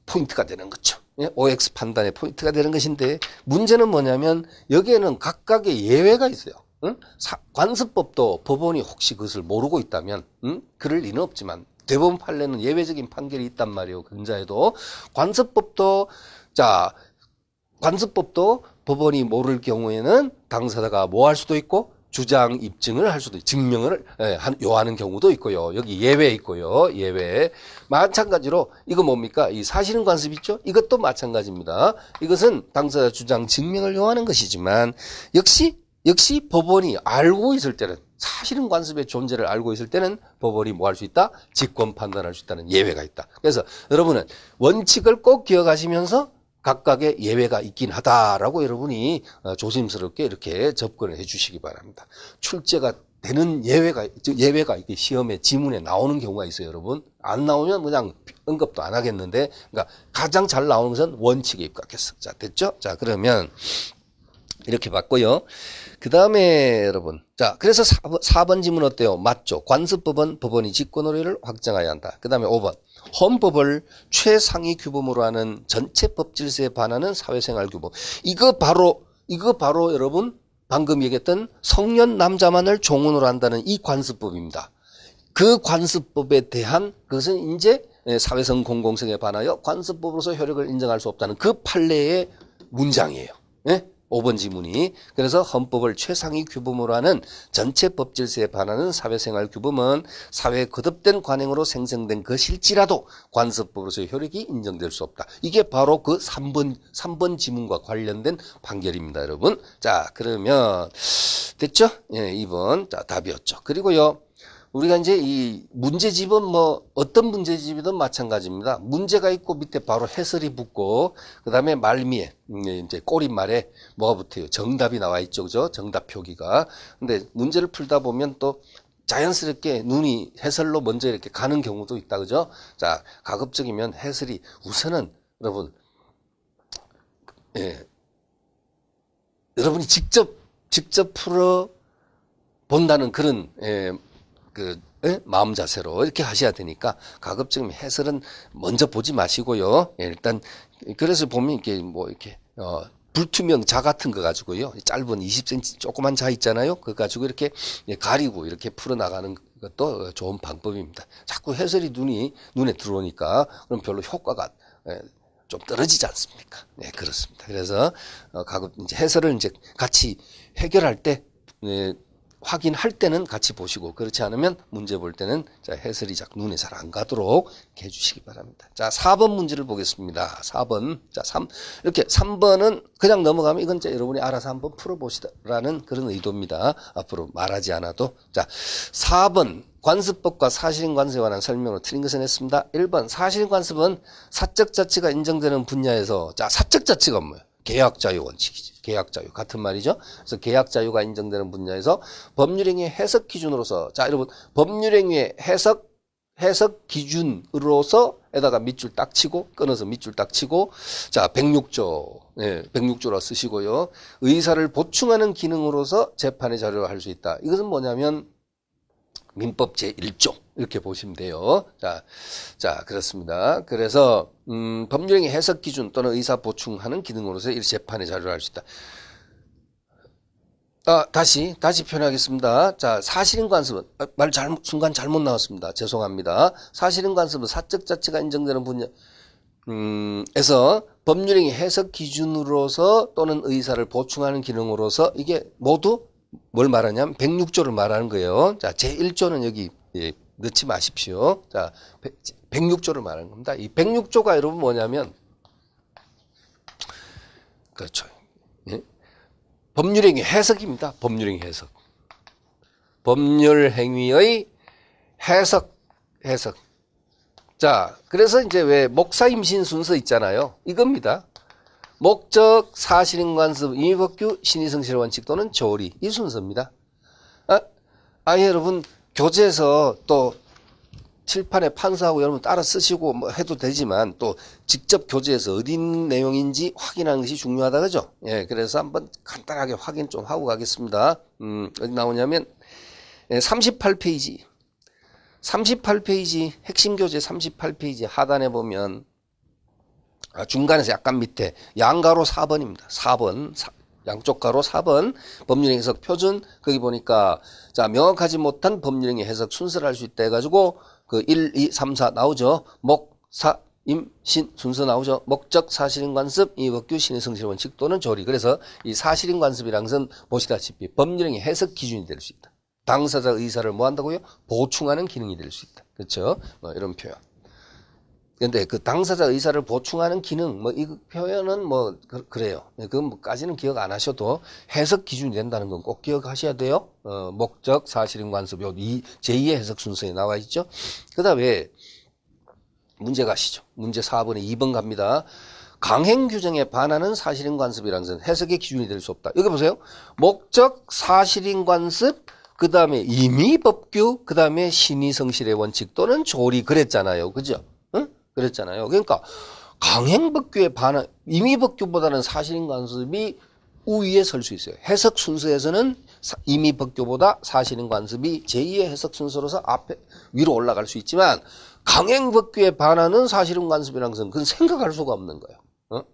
포인트가 되는 거죠. OX 판단의 포인트가 되는 것인데 문제는 뭐냐면 여기에는 각각의 예외가 있어요. 관습법도 법원이 혹시 그것을 모르고 있다면 그럴 리는 없지만 대법원 판례는 예외적인 판결이 있단 말이에요. 근자에도 관습법도 법원이 모를 경우에는 당사자가 뭐 할 수도 있고 주장 입증을 할 수도 있고 증명을 요하는 경우도 있고요. 여기 예외 있고요. 예외. 마찬가지로 이거 뭡니까? 이 사실은 관습 있죠? 이것도 마찬가지입니다. 이것은 당사자 주장 증명을 요하는 것이지만 역시 법원이 알고 있을 때는 사실은 관습의 존재를 알고 있을 때는 법원이 뭐 할 수 있다? 직권 판단할 수 있다는 예외가 있다. 그래서 여러분은 원칙을 꼭 기억하시면서 각각의 예외가 있긴 하다라고 여러분이 조심스럽게 이렇게 접근을 해 주시기 바랍니다. 출제가 되는 예외가 이렇게 시험에 지문에 나오는 경우가 있어요, 여러분. 안 나오면 그냥 언급도 안 하겠는데, 그러니까 가장 잘 나오는 것은 원칙에 입각했어. 자, 됐죠? 자, 그러면 이렇게 봤고요. 그 다음에 여러분, 자, 그래서 4번 지문 어때요? 맞죠? 관습법은 법원이 직권오류를 확정해야 한다. 그 다음에 5번. 헌법을 최상위 규범으로 하는 전체 법 질서에 반하는 사회생활 규범. 이거 바로 여러분 방금 얘기했던 성년 남자만을 종언으로 한다는 이 관습법입니다. 그 관습법에 대한 그것은 이제 사회성 공공성에 반하여 관습법으로서 효력을 인정할 수 없다는 그 판례의 문장이에요. 네? 5번 지문이. 그래서 헌법을 최상위 규범으로 하는 전체 법 질서에 반하는 사회생활 규범은 사회에 거듭된 관행으로 생성된 것일지라도 관습법으로서의 효력이 인정될 수 없다. 이게 바로 그 3번 지문과 관련된 판결입니다, 여러분. 자, 그러면 됐죠? 예, 2번. 자, 답이었죠. 그리고요. 우리가 이제 이 문제집은 뭐 어떤 문제집이든 마찬가지입니다. 문제가 있고 밑에 바로 해설이 붙고 그다음에 말미에 이제 꼬리말에 뭐가 붙어요? 정답이 나와 있죠. 그죠? 정답 표기가. 근데 문제를 풀다 보면 또 자연스럽게 눈이 해설로 먼저 이렇게 가는 경우도 있다. 그죠? 자, 가급적이면 해설이 우선은 여러분 여러분이 직접 풀어 본다는 그런 마음 자세로 이렇게 하셔야 되니까 가급적 해설은 먼저 보지 마시고요. 일단 그래서 보면 이렇게 뭐 이렇게 불투명 자 같은 거 가지고요. 짧은 20cm 조그만 자 있잖아요. 그거 가지고 이렇게 가리고 이렇게 풀어 나가는 것도 좋은 방법입니다. 자꾸 해설이 눈에 들어오니까 그럼 별로 효과가 좀 떨어지지 않습니까? 네, 그렇습니다. 그래서 이제 해설을 이제 같이 해결할 때 확인할 때는 같이 보시고 그렇지 않으면 문제 볼 때는 해설이 자꾸 눈에 잘 안 가도록 해주시기 바랍니다. 자, 4번 문제를 보겠습니다. 4번. 자, 이렇게 3번은 그냥 넘어가면 이건 여러분이 알아서 한번 풀어보시라는 그런 의도입니다. 앞으로 말하지 않아도. 자, 4번. 관습법과 사실인 관습에 관한 설명으로 틀린 것은 했습니다. 1번. 사실인 관습은 사적 자치가 인정되는 분야에서, 자, 사적 자치가 뭐예요? 계약 자유 원칙이죠. 계약 자유 같은 말이죠. 그래서 계약 자유가 인정되는 분야에서 법률행위의 해석 기준으로서, 자, 여러분 법률행위의 해석 기준으로서 에다가 밑줄 딱 치고 끊어서 밑줄 딱 치고, 자, 106조 106조라 쓰시고요. 의사를 보충하는 기능으로서 재판의 자료를 할 수 있다. 이것은 뭐냐면 민법 제1조 이렇게 보시면 돼요. 자, 그렇습니다. 그래서 법률행위 해석 기준 또는 의사 보충하는 기능으로서 이 재판의 자료를 할 수 있다. 다시 표현하겠습니다. 자, 사실인 관습은 순간 잘못 나왔습니다. 죄송합니다. 사실인 관습은 사적 자치가 인정되는 분야 에서 법률행위 해석 기준으로서 또는 의사를 보충하는 기능으로서 이게 모두 뭘 말하냐면 106조를 말하는 거예요. 자, 제1조는 여기 넣지 마십시오. 자, 106조를 말하는 겁니다. 이 106조가 여러분 뭐냐면, 그렇죠. 예? 법률행위 해석입니다. 법률행위 해석. 법률행위의 해석. 자, 그래서 이제 왜 목사 임신 순서 있잖아요. 이겁니다. 목적, 사실인 관습, 임의법규, 신의성실의 원칙 또는 조리. 이 순서입니다. 여러분, 교재에서 또 칠판에 판사하고 여러분 따라 쓰시고 뭐 해도 되지만 또 직접 교재에서 어디 있는 내용인지 확인하는 것이 중요하다, 그죠? 예, 그래서 한번 간단하게 확인 좀 하고 가겠습니다. 어디 나오냐면, 38페이지. 38페이지, 핵심 교재 38페이지 하단에 보면, 중간에서 약간 밑에 양가로 4번입니다. 4번. 양쪽 가로 4번 법률행위 해석 표준. 거기 보니까 자, 명확하지 못한 법률행위 해석 순서를 할 수 있다 해가지고 그 1, 2, 3, 4 나오죠. 목, 사, 임, 신 순서 나오죠. 목적, 사실인 관습, 임의법규, 신의 성실 원칙 또는 조리. 그래서 이 사실인 관습이란 것은 보시다시피 법률행위 해석 기준이 될 수 있다. 당사자 의사를 뭐 한다고요? 보충하는 기능이 될 수 있다. 그렇죠? 뭐 이런 표현. 근데 그 당사자 의사를 보충하는 기능, 뭐 이 표현은 뭐 그래요. 그것까지는 기억 안 하셔도 해석 기준이 된다는 건 꼭 기억하셔야 돼요. 목적, 사실인 관습, 요 제2의 해석 순서에 나와 있죠. 그 다음에 문제 가시죠. 문제 4번에 2번 갑니다. 강행 규정에 반하는 사실인 관습이라는 것은 해석의 기준이 될 수 없다. 여기 보세요. 목적, 사실인 관습, 그 다음에 임의법규, 그 다음에 신의성실의 원칙 또는 조리 그랬잖아요. 그죠? 그랬잖아요. 그러니까 강행법규에 반한 임의법규보다는 사실인 관습이 우위에 설 수 있어요. 해석 순서에서는 임의법규보다 사실인 관습이 제2의 해석 순서로서 앞에 위로 올라갈 수 있지만 강행법규에 반하는 사실인 관습이라는 것은 그건 생각할 수가 없는 거예요.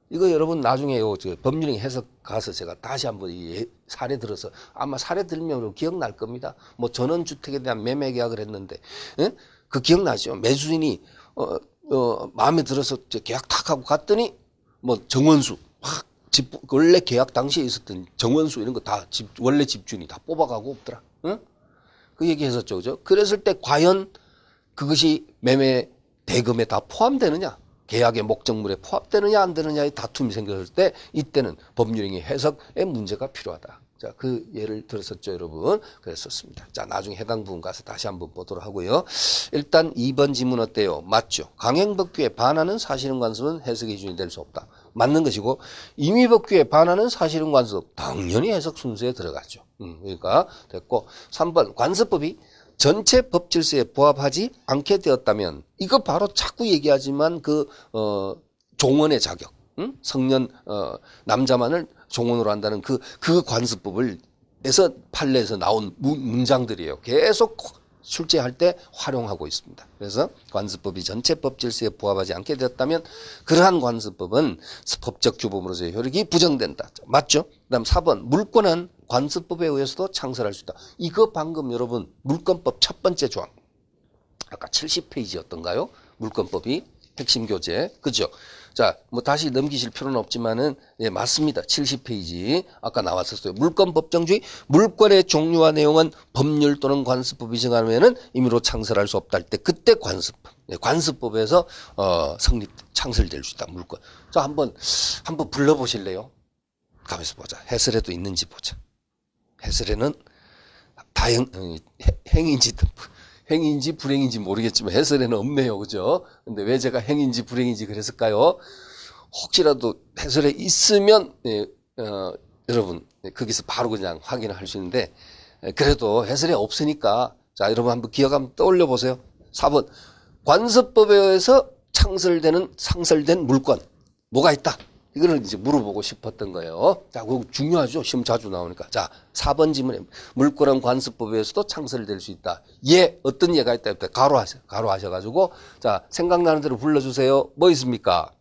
이거 여러분 나중에 법률행위 해석 가서 제가 다시 한번 이 사례 들어서 아마 사례 들면 기억날 겁니다. 뭐 전원주택에 대한 매매 계약을 했는데 그 기억나죠? 매수인이 마음에 들어서 계약 탁 하고 갔더니 뭐 정원수 확 원래 계약 당시에 있었던 정원수 이런 거 다 원래 집주인이 다 뽑아가고 없더라. 그 얘기 했었죠. 그죠? 그랬을 때 과연 그것이 매매 대금에 다 포함되느냐? 계약의 목적물에 포함되느냐 안 되느냐의 다툼이 생겼을 때 이때는 법률행위 해석의 문제가 필요하다. 자, 그 예를 들었었죠, 여러분. 그랬었습니다. 자, 나중에 해당 부분 가서 다시 한번 보도록 하고요. 일단 2번 지문 어때요? 맞죠? 강행법규에 반하는 사실인 관습은 해석의 기준이 될 수 없다. 맞는 것이고 임의법규에 반하는 사실인 관습 당연히 해석 순서에 들어가죠. 그러니까 됐고 3번 관습법이 전체 법 질서에 부합하지 않게 되었다면 이거 바로 자꾸 얘기하지만 그 종언의 자격, 성년 남자만을 종언으로 한다는 그 관습법을 에서 판례에서 나온 문장들이에요. 계속 출제할 때 활용하고 있습니다. 그래서 관습법이 전체 법 질서에 부합하지 않게 되었다면 그러한 관습법은 법적 규범으로서의 효력이 부정된다. 맞죠? 그다음 4번 물권은 관습법에 의해서도 창설할 수 있다. 이거 방금 여러분 물권법 첫 번째 조항 아까 70페이지였던가요? 물권법이 핵심 교재 그죠? 자, 뭐 다시 넘기실 필요는 없지만은 예, 맞습니다. 70페이지 아까 나왔었어요. 물권 법정주의 물권의 종류와 내용은 법률 또는 관습법이 정하면은 임의로 창설할 수 없다 할 때 그때 관습법. 예, 관습법에서 창설될 수 있다. 물권. 자, 한번 불러 보실래요? 가면서 보자. 해설에도 있는지 보자. 해설에는 행인지 불행인지 모르겠지만 해설에는 없네요. 그죠? 근데 왜 제가 행인지 불행인지 그랬을까요? 혹시라도 해설에 있으면 여러분 거기서 바로 그냥 확인을 할 수 있는데 그래도 해설에 없으니까 자 여러분 한번 기억 한번 떠올려 보세요. 4번 관습법에 의해서 상설된 물권 뭐가 있다? 이거를 이제 물어보고 싶었던 거예요. 자, 그거 중요하죠. 시험 자주 나오니까. 자, 4번 지문에 물권은 관습법에 의해서도 창설될 수 있다. 예, 어떤 예가 있다. 가로하셔가지고 자, 생각나는 대로 불러주세요. 뭐 있습니까?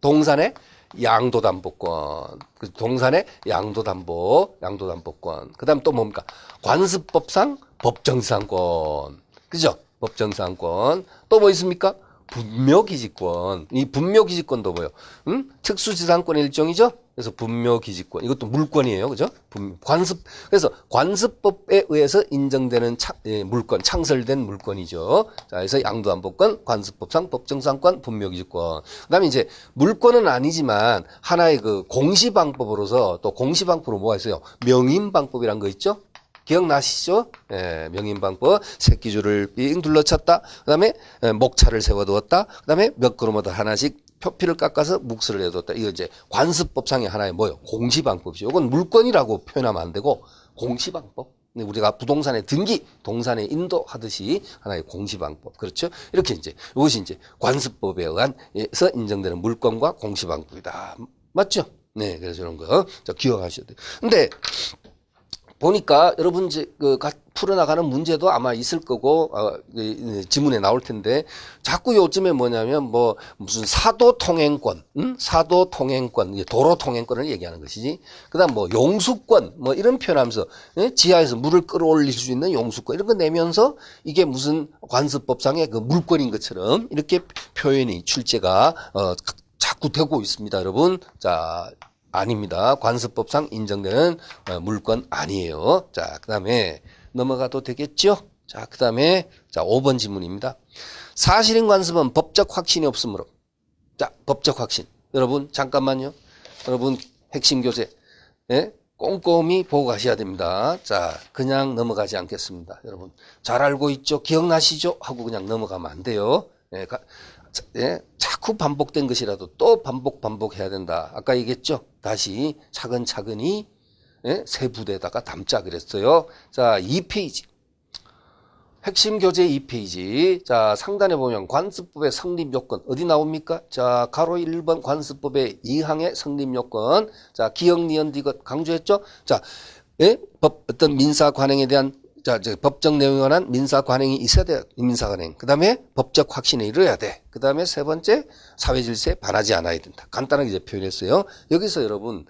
동산의 양도담보권. 동산의 양도담보권. 그 다음 또 뭡니까? 관습법상 법정지상권. 그죠? 법정지상권. 또 뭐 있습니까? 분묘기지권. 이 분묘기지권도 뭐예요? 특수지상권의 일종이죠? 그래서 분묘기지권. 이것도 물권이에요. 그죠? 그래서 관습법에 의해서 인정되는 물권, 창설된 물권이죠. 자, 그래서 양도안보권, 관습법상, 법정상권, 분묘기지권. 그 다음에 이제 물권은 아니지만 하나의 그 공시방법으로서 또 공시방법으로 뭐가 있어요? 명인방법이란 거 있죠? 기억나시죠? 예, 명인방법. 새끼줄을 삥 둘러쳤다. 그 다음에 목차를 세워두었다. 그 다음에 몇 그루마다 하나씩 표피를 깎아서 묵스를 해두었다. 이거 이제 관습법상의 하나의 뭐요? 공시방법이죠. 이건 물권이라고 표현하면 안 되고 공시방법. 우리가 부동산의 등기, 동산의 인도하듯이 하나의 공시방법. 그렇죠? 이렇게 이제 이것이 이제 관습법에 의해서 인정되는 물권과 공시방법이다. 맞죠? 네, 그래서 이런 거 기억하셔야 돼요. 근데 보니까 여러분 이제 풀어나가는 문제도 아마 있을 거고 지문에 나올 텐데 자꾸 요즘에 뭐냐면 뭐 무슨 사도 통행권, 사도 통행권, 도로 통행권을 얘기하는 것이지. 그다음 뭐 용수권, 뭐 이런 표현하면서 지하에서 물을 끌어올릴 수 있는 용수권 이런 거 내면서 이게 무슨 관습법상의 그 물권인 것처럼 이렇게 표현이 출제가 자꾸 되고 있습니다, 여러분. 자. 아닙니다. 관습법상 인정되는 물권 아니에요. 자, 그 다음에 넘어가도 되겠죠? 자, 그 다음에 5번 질문입니다. 사실인 관습은 법적 확신이 없으므로. 자, 법적 확신. 여러분 잠깐만요. 여러분 핵심 교재 꼼꼼히 보고 가셔야 됩니다. 자, 그냥 넘어가지 않겠습니다. 여러분 잘 알고 있죠? 기억나시죠? 하고 그냥 넘어가면 안 돼요. 자꾸 반복된 것이라도 또 반복해야 된다. 아까 얘기했죠? 다시 차근차근히 세 부대에다가 담자 그랬어요. 자, 2페이지. 핵심 교재 2페이지. 자, 상단에 보면 관습법의 성립 요건 어디 나옵니까? 자, 가로 1번 관습법의 2항의 성립 요건. 자, 기억, 니은, 디귿 강조했죠? 자, 어떤 민사 관행에 대한 법적 내용에 관한 민사 관행이 있어야 돼요. 민사 관행. 그 다음에 법적 확신에 이르러야 돼. 그 다음에 세 번째, 사회 질서에 반하지 않아야 된다. 간단하게 이제 표현했어요. 여기서 여러분,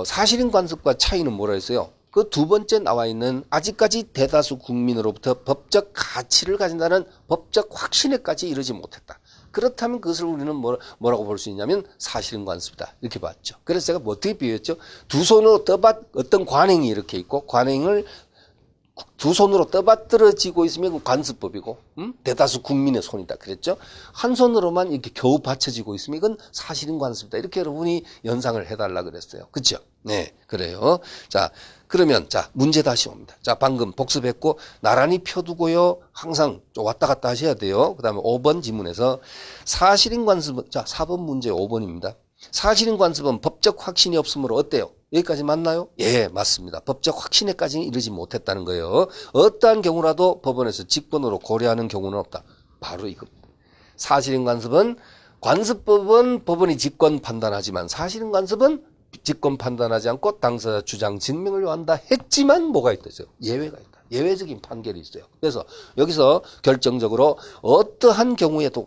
사실인 관습과 차이는 뭐라 했어요? 그 두 번째 나와 있는 아직까지 대다수 국민으로부터 법적 가치를 가진다는 법적 확신에까지 이르지 못했다. 그렇다면 그것을 우리는 뭐라고 볼 수 있냐면 사실인 관습이다. 이렇게 봤죠. 그래서 제가 뭐 어떻게 비유했죠? 두 손으로 어떤 관행이 이렇게 있고, 관행을 두 손으로 떠받들어지고 있으면 그 관습법이고, 대다수 국민의 손이다. 그랬죠? 한 손으로만 이렇게 겨우 받쳐지고 있으면 이건 사실인 관습이다. 이렇게 여러분이 연상을 해달라 그랬어요. 그쵸? 네, 그래요. 자, 그러면, 문제 다시 옵니다. 자, 방금 복습했고, 나란히 펴두고요. 항상 좀 왔다 갔다 하셔야 돼요. 그 다음에 5번 지문에서 사실인 관습은, 4번 문제 5번입니다. 사실인 관습은 법적 확신이 없으므로 어때요? 여기까지 맞나요? 예, 맞습니다. 법적 확신에까지는 이르지 못했다는 거예요. 어떠한 경우라도 법원에서 직권으로 고려하는 경우는 없다. 바로 이겁니다. 사실인 관습은 관습법은 법원이 직권 판단하지만 사실인 관습은 직권 판단하지 않고 당사자 주장 증명을 요한다 했지만 뭐가 있다죠? 예외가 있다. 예외적인 판결이 있어요. 그래서 여기서 결정적으로 어떠한 경우에도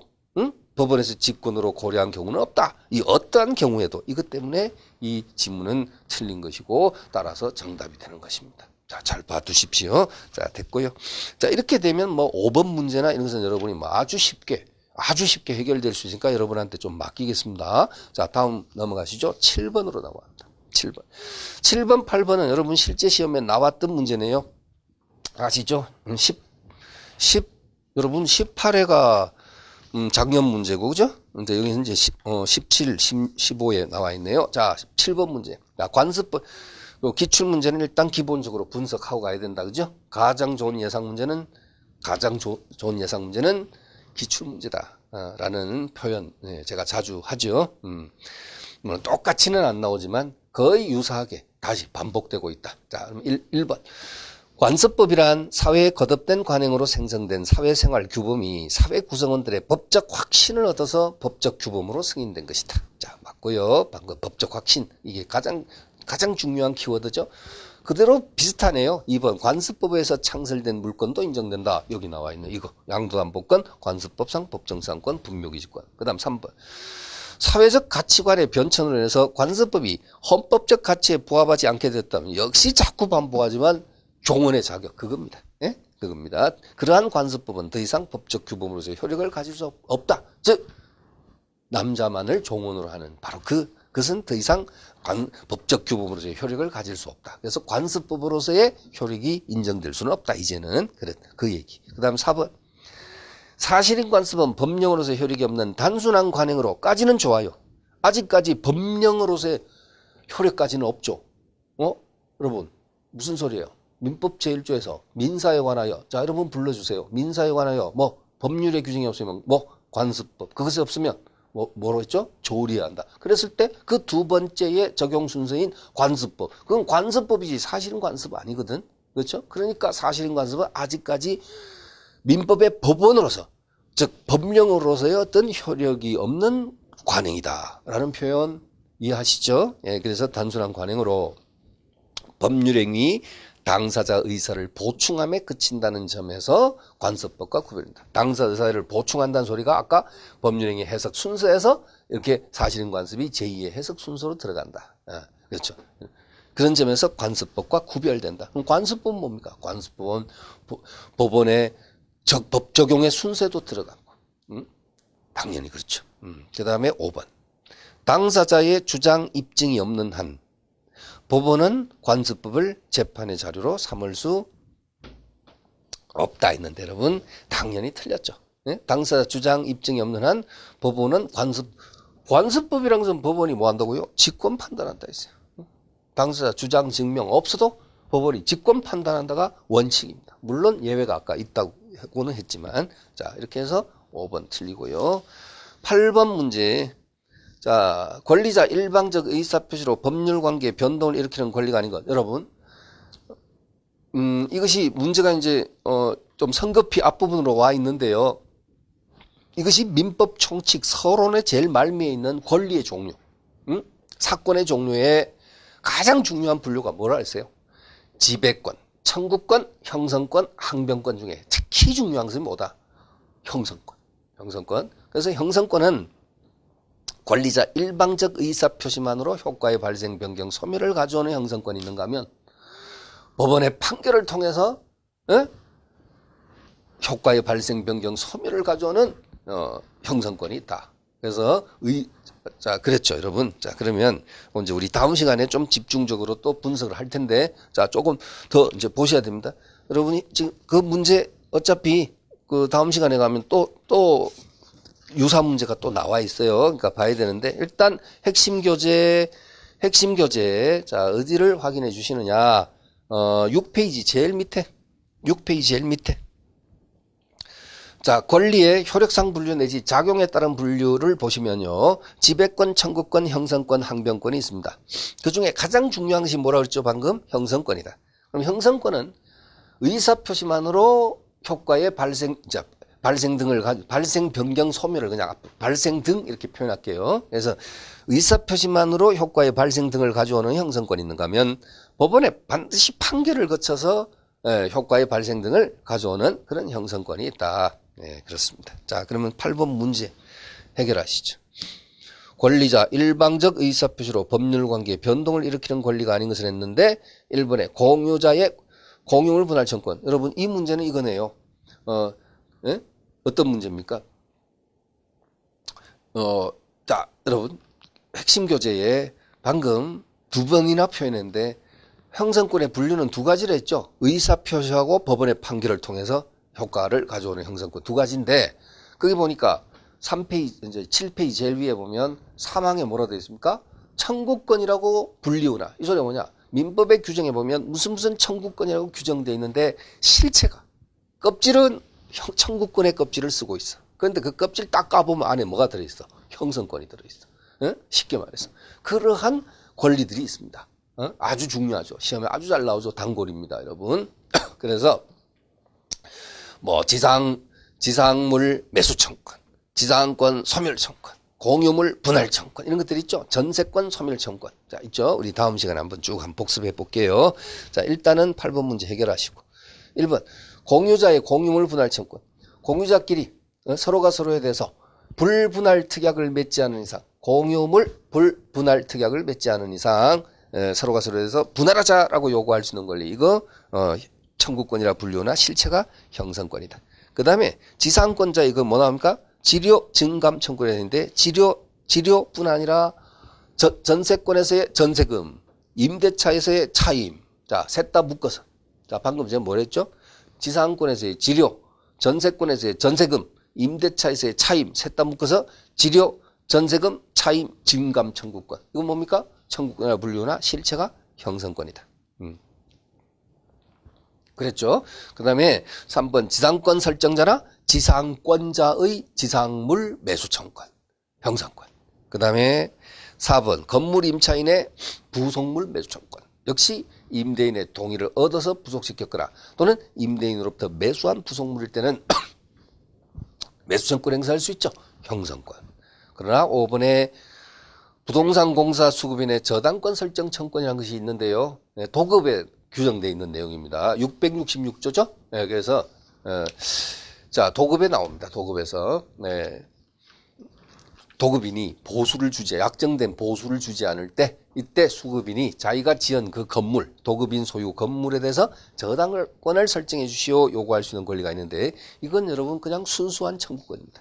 법원에서 직권으로 고려한 경우는 없다. 이 어떠한 경우에도 이것 때문에 이 지문은 틀린 것이고 따라서 정답이 되는 것입니다. 자, 잘 봐두십시오. 자, 됐고요. 자, 이렇게 되면 뭐 5번 문제나 이런 것은 여러분이 뭐 아주 쉽게 해결될 수 있으니까 여러분한테 좀 맡기겠습니다. 자, 다음 넘어가시죠. 7번으로 나옵니다. 7번, 8번은 여러분 실제 시험에 나왔던 문제네요. 아시죠? 여러분 18회가 작년 문제고, 그죠? 근데 여기는 이제 17, 15에 나와 있네요. 자, 7번 문제. 자, 관습법, 기출 문제는 일단 기본적으로 분석하고 가야 된다. 그죠? 가장 좋은 예상 문제는 기출 문제다. 라는 표현, 제가 자주 하죠. 물론 똑같이는 안 나오지만 거의 유사하게 다시 반복되고 있다. 자, 그럼 1번. 관습법이란 사회에 거듭된 관행으로 생성된 사회생활 규범이 사회 구성원들의 법적 확신을 얻어서 법적 규범으로 승인된 것이다. 자, 맞고요. 방금 법적 확신. 이게 가장 중요한 키워드죠. 그대로 비슷하네요. 2번. 관습법에서 창설된 물권도 인정된다. 여기 나와 있는 이거. 양도담보권, 관습법상, 법정상권, 분묘기지권. 그 다음 3번. 사회적 가치관의 변천으로 인해서 관습법이 헌법적 가치에 부합하지 않게 됐다면 역시 자꾸 반복하지만 종언의 자격 그겁니다. 예? 그겁니다. 그러한 관습법은 더 이상 법적 규범으로서의 효력을 가질 수 없다. 즉 남자만을 종혼으로 하는 바로 그것은 더 이상 법적 규범으로서의 효력을 가질 수 없다. 그래서 관습법으로서의 효력이 인정될 수는 없다. 이제는 그 얘기. 그 다음 4번. 사실인 관습은 법령으로서의 효력이 없는 단순한 관행으로까지는 좋아요. 아직까지 법령으로서의 효력까지는 없죠. 여러분 무슨 소리예요? 민법 제1조에서 민사에 관하여, 자 여러분 불러주세요. 민사에 관하여 뭐 법률의 규정이 없으면 뭐 관습법, 그것이 없으면 뭐로 했죠? 조리해야 한다. 그랬을 때 그 두 번째의 적용 순서인 관습법, 그건 관습법이지 사실은 관습 아니거든. 그렇죠? 그러니까 사실인 관습은 아직까지 민법의 법원으로서, 즉 법령으로서의 어떤 효력이 없는 관행이다 라는 표현 이해하시죠? 예, 그래서 단순한 관행으로 법률행위 당사자 의사를 보충함에 그친다는 점에서 관습법과 구별된다. 당사자 의사를 보충한다는 소리가 아까 법률행위 해석 순서에서 이렇게 사실인 관습이 제2의 해석 순서로 들어간다. 그렇죠. 그런 점에서 관습법과 구별된다. 그럼 관습법은 뭡니까? 관습법은 법원의 법 적용의 순서에도 들어가고, 당연히 그렇죠. 그 다음에 5번. 당사자의 주장 입증이 없는 한 법원은 관습법을 재판의 자료로 삼을 수 없다 했는데 여러분 당연히 틀렸죠. 네? 당사자 주장 입증이 없는 한 법원은 관습법이라는 것은 법원이 뭐 한다고요? 직권 판단한다 했어요. 당사자 주장 증명 없어도 법원이 직권 판단한다가 원칙입니다. 물론 예외가 아까 있다고는 했지만, 자 이렇게 해서 5번 틀리고요. 8번 문제. 자, 권리자 일방적 의사표시로 법률관계의 변동을 일으키는 권리가 아닌 것. 여러분, 이것이 문제가 이제 좀 성급히 앞부분으로 와 있는데요. 이것이 민법 총칙 서론의 제일 말미에 있는 권리의 종류, 사건의 종류의 가장 중요한 분류가 뭐라 했어요? 지배권, 청구권, 형성권, 항변권 중에 특히 중요한 것은 뭐다? 형성권. 그래서 형성권은 권리자 일방적 의사표시만으로 효과의 발생, 변경, 소멸을 가져오는 형성권이 있는가 하면 법원의 판결을 통해서 효과의 발생, 변경, 소멸을 가져오는 형성권이 있다. 그래서 자 그랬죠 여러분. 자 그러면 이제 우리 다음 시간에 좀 집중적으로 또 분석을 할 텐데, 자 조금 더 이제 보셔야 됩니다. 여러분이 지금 그 문제 어차피 그 다음 시간에 가면 또 유사 문제가 또 나와 있어요. 그러니까 봐야 되는데, 일단 핵심 교재, 자, 어디를 확인해 주시느냐. 6페이지 제일 밑에. 자, 권리의 효력상 분류 내지 작용에 따른 분류를 보시면요. 지배권, 청구권, 형성권, 항변권이 있습니다. 그 중에 가장 중요한 것이 뭐라고 그랬죠? 방금? 형성권이다. 그럼 형성권은 의사표시만으로 효과의 발생 등을 가지고, 발생, 변경, 소멸을 그냥 발생 등 이렇게 표현할게요. 그래서 의사표시만으로 효과의 발생 등을 가져오는 형성권이 있는가 하면 법원에 반드시 판결을 거쳐서 효과의 발생 등을 가져오는 그런 형성권이 있다. 네, 그렇습니다. 자, 그러면 8번 문제 해결하시죠. 권리자 일방적 의사표시로 법률관계의 변동을 일으키는 권리가 아닌 것을 했는데 1번에 공유자의 공용을 분할 청구권. 여러분 이 문제는 이거네요. 어떤 문제입니까? 자, 여러분 핵심 교재에 방금 2번이나 표현했는데 형성권의 분류는 2가지를 했죠. 의사표시하고 법원의 판결을 통해서 효과를 가져오는 형성권 2가지인데, 거기 보니까 3페이지, 이제 7페이지 제일 위에 보면 3항에 뭐라 되어 있습니까? 청구권이라고 분리우나. 이 소리가 뭐냐? 민법의 규정에 보면 무슨 청구권이라고 규정되어 있는데 실체가, 껍질은 청구권의 껍질을 쓰고 있어. 그런데 그 껍질 딱 까보면 안에 뭐가 들어있어? 형성권이 들어있어. 쉽게 말해서. 그러한 권리들이 있습니다. 아주 중요하죠. 시험에 아주 잘 나오죠. 단골입니다, 여러분. 그래서 뭐 지상물 매수청권, 지상권 소멸청권, 공유물 분할청권 이런 것들 있죠. 전세권 소멸청권. 자, 있죠. 우리 다음 시간에 한번 쭉 한번 복습해 볼게요. 자, 일단은 8번 문제 해결하시고. 1번. 공유자의 공유물 분할청권. 공유자끼리 서로가 서로에 대해서 불분할 특약을 맺지 않은 이상, 공유물 불분할 특약을 맺지 않은 이상 서로가 서로에 대해서 분할하자라고 요구할 수 있는 권리. 이거 청구권이라 분류나 실체가 형성권이다. 그 다음에 지상권자 이거 뭐 나옵니까? 지료 증감 청구를 했는데 지료뿐 아니라 전세권에서의 전세금, 임대차에서의 차임. 자, 셋 다 묶어서. 자, 방금 제가 뭐랬죠? 지상권에서의 지료, 전세권에서의 전세금, 임대차에서의 차임. 셋 다 묶어서 지료, 전세금, 차임, 증감 청구권. 이건 뭡니까? 청구권이라 분류나 실체가 형성권이다. 그랬죠? 그 다음에 3번 지상권 설정자나 지상권자의 지상물 매수청권, 형성권. 그 다음에 4번 건물 임차인의 부속물 매수청권. 역시 임대인의 동의를 얻어서 부속시켰거나 또는 임대인으로부터 매수한 부속물일 때는 매수청권 행사할 수 있죠. 형성권. 그러나 5번에 부동산 공사 수급인의 저당권 설정 청권이라는 것이 있는데요. 도급에 규정되어 있는 내용입니다. 666조죠. 네, 그래서 자 도급에 나옵니다. 도급에서 도급인이 보수를 주지 약정된 보수를 주지 않을 때 이때 수급인이 자기가 지은 그 건물 도급인 소유 건물에 대해서 저당권을 설정해 주시오 요구할 수 있는 권리가 있는데 이건 여러분 그냥 순수한 청구권입니다.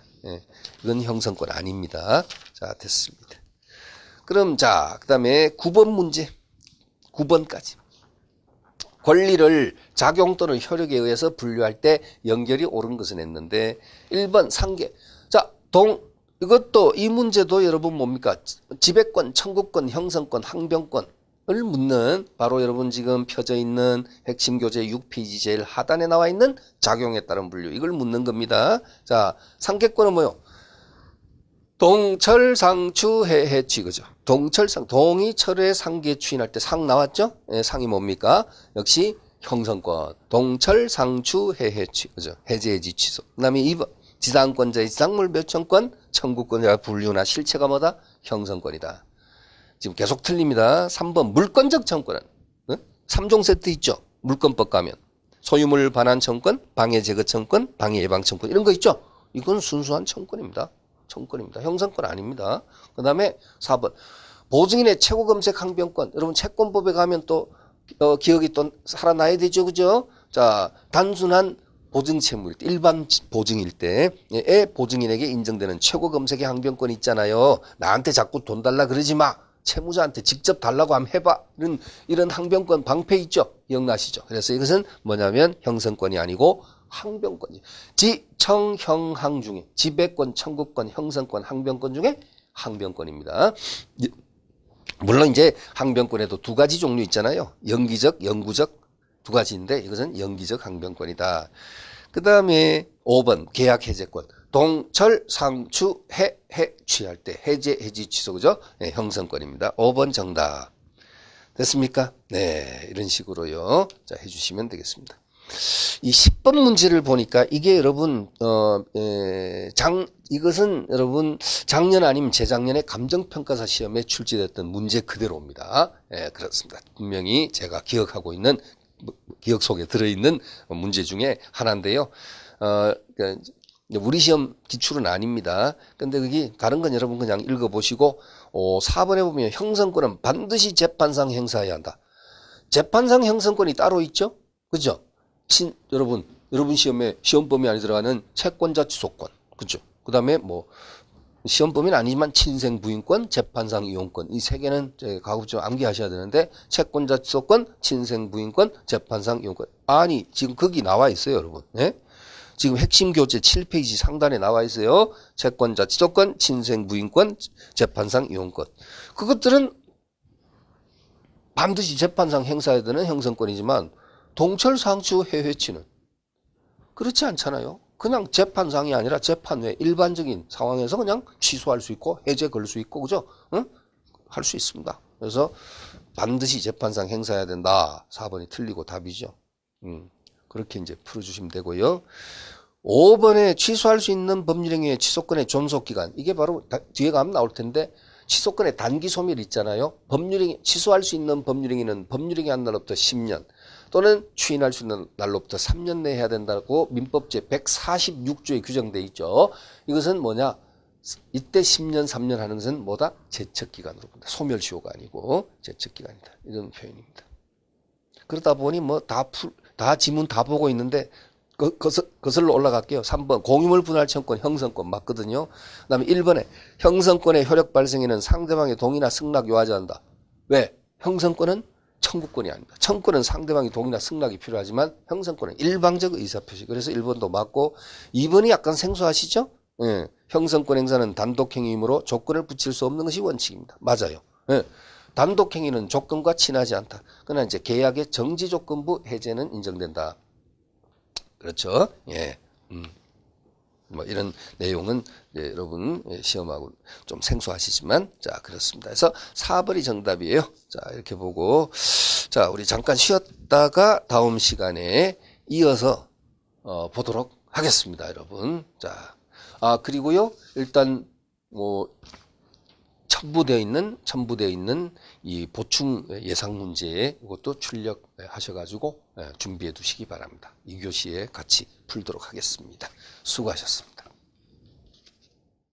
이건 형성권 아닙니다. 자 됐습니다. 그럼 자 그다음에 9번 문제 9번까지 권리를 작용 또는 효력에 의해서 분류할 때 연결이 옳은 것은 했는데 1번 상계. 자, 이것도 이 문제도 여러분 뭡니까? 지배권, 청구권, 형성권, 항변권을 묻는 바로 여러분 지금 펴져 있는 핵심 교재 6페이지 제일 하단에 나와 있는 작용에 따른 분류. 이걸 묻는 겁니다. 자, 상계권은 뭐요? 동철, 상추, 해해, 취, 그죠? 동철상, 동이 철의 상계 추인할 때 상 나왔죠? 예, 상이 뭡니까? 역시 형성권. 동철, 상추, 해해, 취, 그죠? 해제, 해지, 취소. 그 다음에 2번. 지상권자의 지상물 매수청권, 청구권자 분류나 실체가 뭐다? 형성권이다. 지금 계속 틀립니다. 3번. 물권적 청권은? 3종 세트 있죠? 물권법 가면. 소유물 반환 청권, 방해 제거 청권, 방해 예방 청권. 이런 거 있죠? 이건 순수한 청권입니다. 청권입니다. 형성권 아닙니다. 그 다음에 4번. 보증인의 최고 검색 항변권. 여러분 채권법에 가면 또 기억이 또 살아나야 되죠. 그죠? 자, 단순한 보증 채무일 때, 일반 보증일 때에 보증인에게 인정되는 최고 검색의 항변권이 있잖아요. 나한테 자꾸 돈 달라 그러지 마. 채무자한테 직접 달라고 하면 해봐. 이런 항변권 방패 있죠. 기억나시죠? 그래서 이것은 뭐냐면 형성권이 아니고 항변권이. 지청형항 중에 지배권, 청구권, 형성권, 항변권 중에 항변권입니다. 물론 이제 항변권에도 두 가지 종류 있잖아요. 연기적, 영구적 두 가지인데 이것은 연기적 항변권이다. 그 다음에 5번 계약 해제권. 동철, 상추, 취할 때 해제, 해지, 취소 그죠? 네, 형성권입니다. 5번 정답. 됐습니까? 네, 이런 식으로요. 자, 해주시면 되겠습니다. 이 10번 문제를 보니까 이게 여러분 이것은 여러분 작년 아니면 재작년에 감정평가사 시험에 출제됐던 문제 그대로입니다. 예, 그렇습니다. 분명히 제가 기억하고 있는 기억 속에 들어있는 문제 중에 하나인데요. 우리 시험 기출은 아닙니다. 근데 그게 다른 건 여러분 그냥 읽어보시고 4번에 보면 형성권은 반드시 재판상 행사해야 한다. 재판상 형성권이 따로 있죠? 그죠? 여러분 시험에 시험 범위 안에 들어가는 채권자 취소권, 그죠? 그 다음에 뭐 시험 범위는 아니지만 친생 부인권, 재판상 이용권 이 세 개는 가급적 암기하셔야 되는데 채권자 취소권, 친생 부인권, 재판상 이용권. 아니 지금 거기 나와 있어요, 여러분. 네? 지금 핵심 교재 7페이지 상단에 나와 있어요. 채권자 취소권, 친생 부인권, 재판상 이용권. 그것들은 반드시 재판상 행사해야 되는 형성권이지만 동철, 상추, 해회치는 그렇지 않잖아요. 그냥 재판상이 아니라 재판 외 일반적인 상황에서 그냥 취소할 수 있고 해제 걸 수 있고 그죠? 응? 할 수 있습니다. 그래서 반드시 재판상 행사해야 된다. 4번이 틀리고 답이죠. 그렇게 이제 풀어주시면 되고요. 5번에 취소할 수 있는 법률행위의 취소권의 존속기간 이게 바로 뒤에 가면 나올 텐데 취소권의 단기 소멸 있잖아요. 법률행위 취소할 수 있는 법률행위는 법률행위 한 날로부터 10년 또는 추인할 수 있는 날로부터 3년 내에 해야 된다고 민법제 146조에 규정되어 있죠. 이것은 뭐냐? 이때 10년, 3년 하는 것은 뭐다? 제척기간으로 본다. 소멸시효가 아니고 제척기간이다. 이런 표현입니다. 그러다 보니 뭐 다 지문 다 보고 있는데 거슬러 올라갈게요. 3번 공유물 분할 청권 형성권 맞거든요. 그 다음에 1번에 형성권의 효력 발생에는 상대방의 동의나 승낙 요하자한다. 왜? 형성권은 청구권이 아닙니다. 청구권은 상대방의 동의나 승낙이 필요하지만 형성권은 일방적 의사표시. 그래서 1번도 맞고 2번이 약간 생소하시죠? 예. 형성권 행사는 단독행위이므로 조건을 붙일 수 없는 것이 원칙입니다. 맞아요. 예. 단독행위는 조건과 친하지 않다. 그러나 이제 계약의 정지조건부 해제는 인정된다. 그렇죠? 예. 뭐 이런 내용은 여러분 시험하고 좀 생소하시지만 자 그렇습니다. 그래서 4번이 정답이에요. 자 이렇게 보고 자 우리 잠깐 쉬었다가 다음 시간에 이어서 보도록 하겠습니다, 여러분. 자 그리고요 일단 뭐 첨부되어 있는 이 보충 예상 문제 이것도 출력하셔가지고 준비해 두시기 바랍니다. 2교시에 같이 풀도록 하겠습니다. 수고하셨습니다.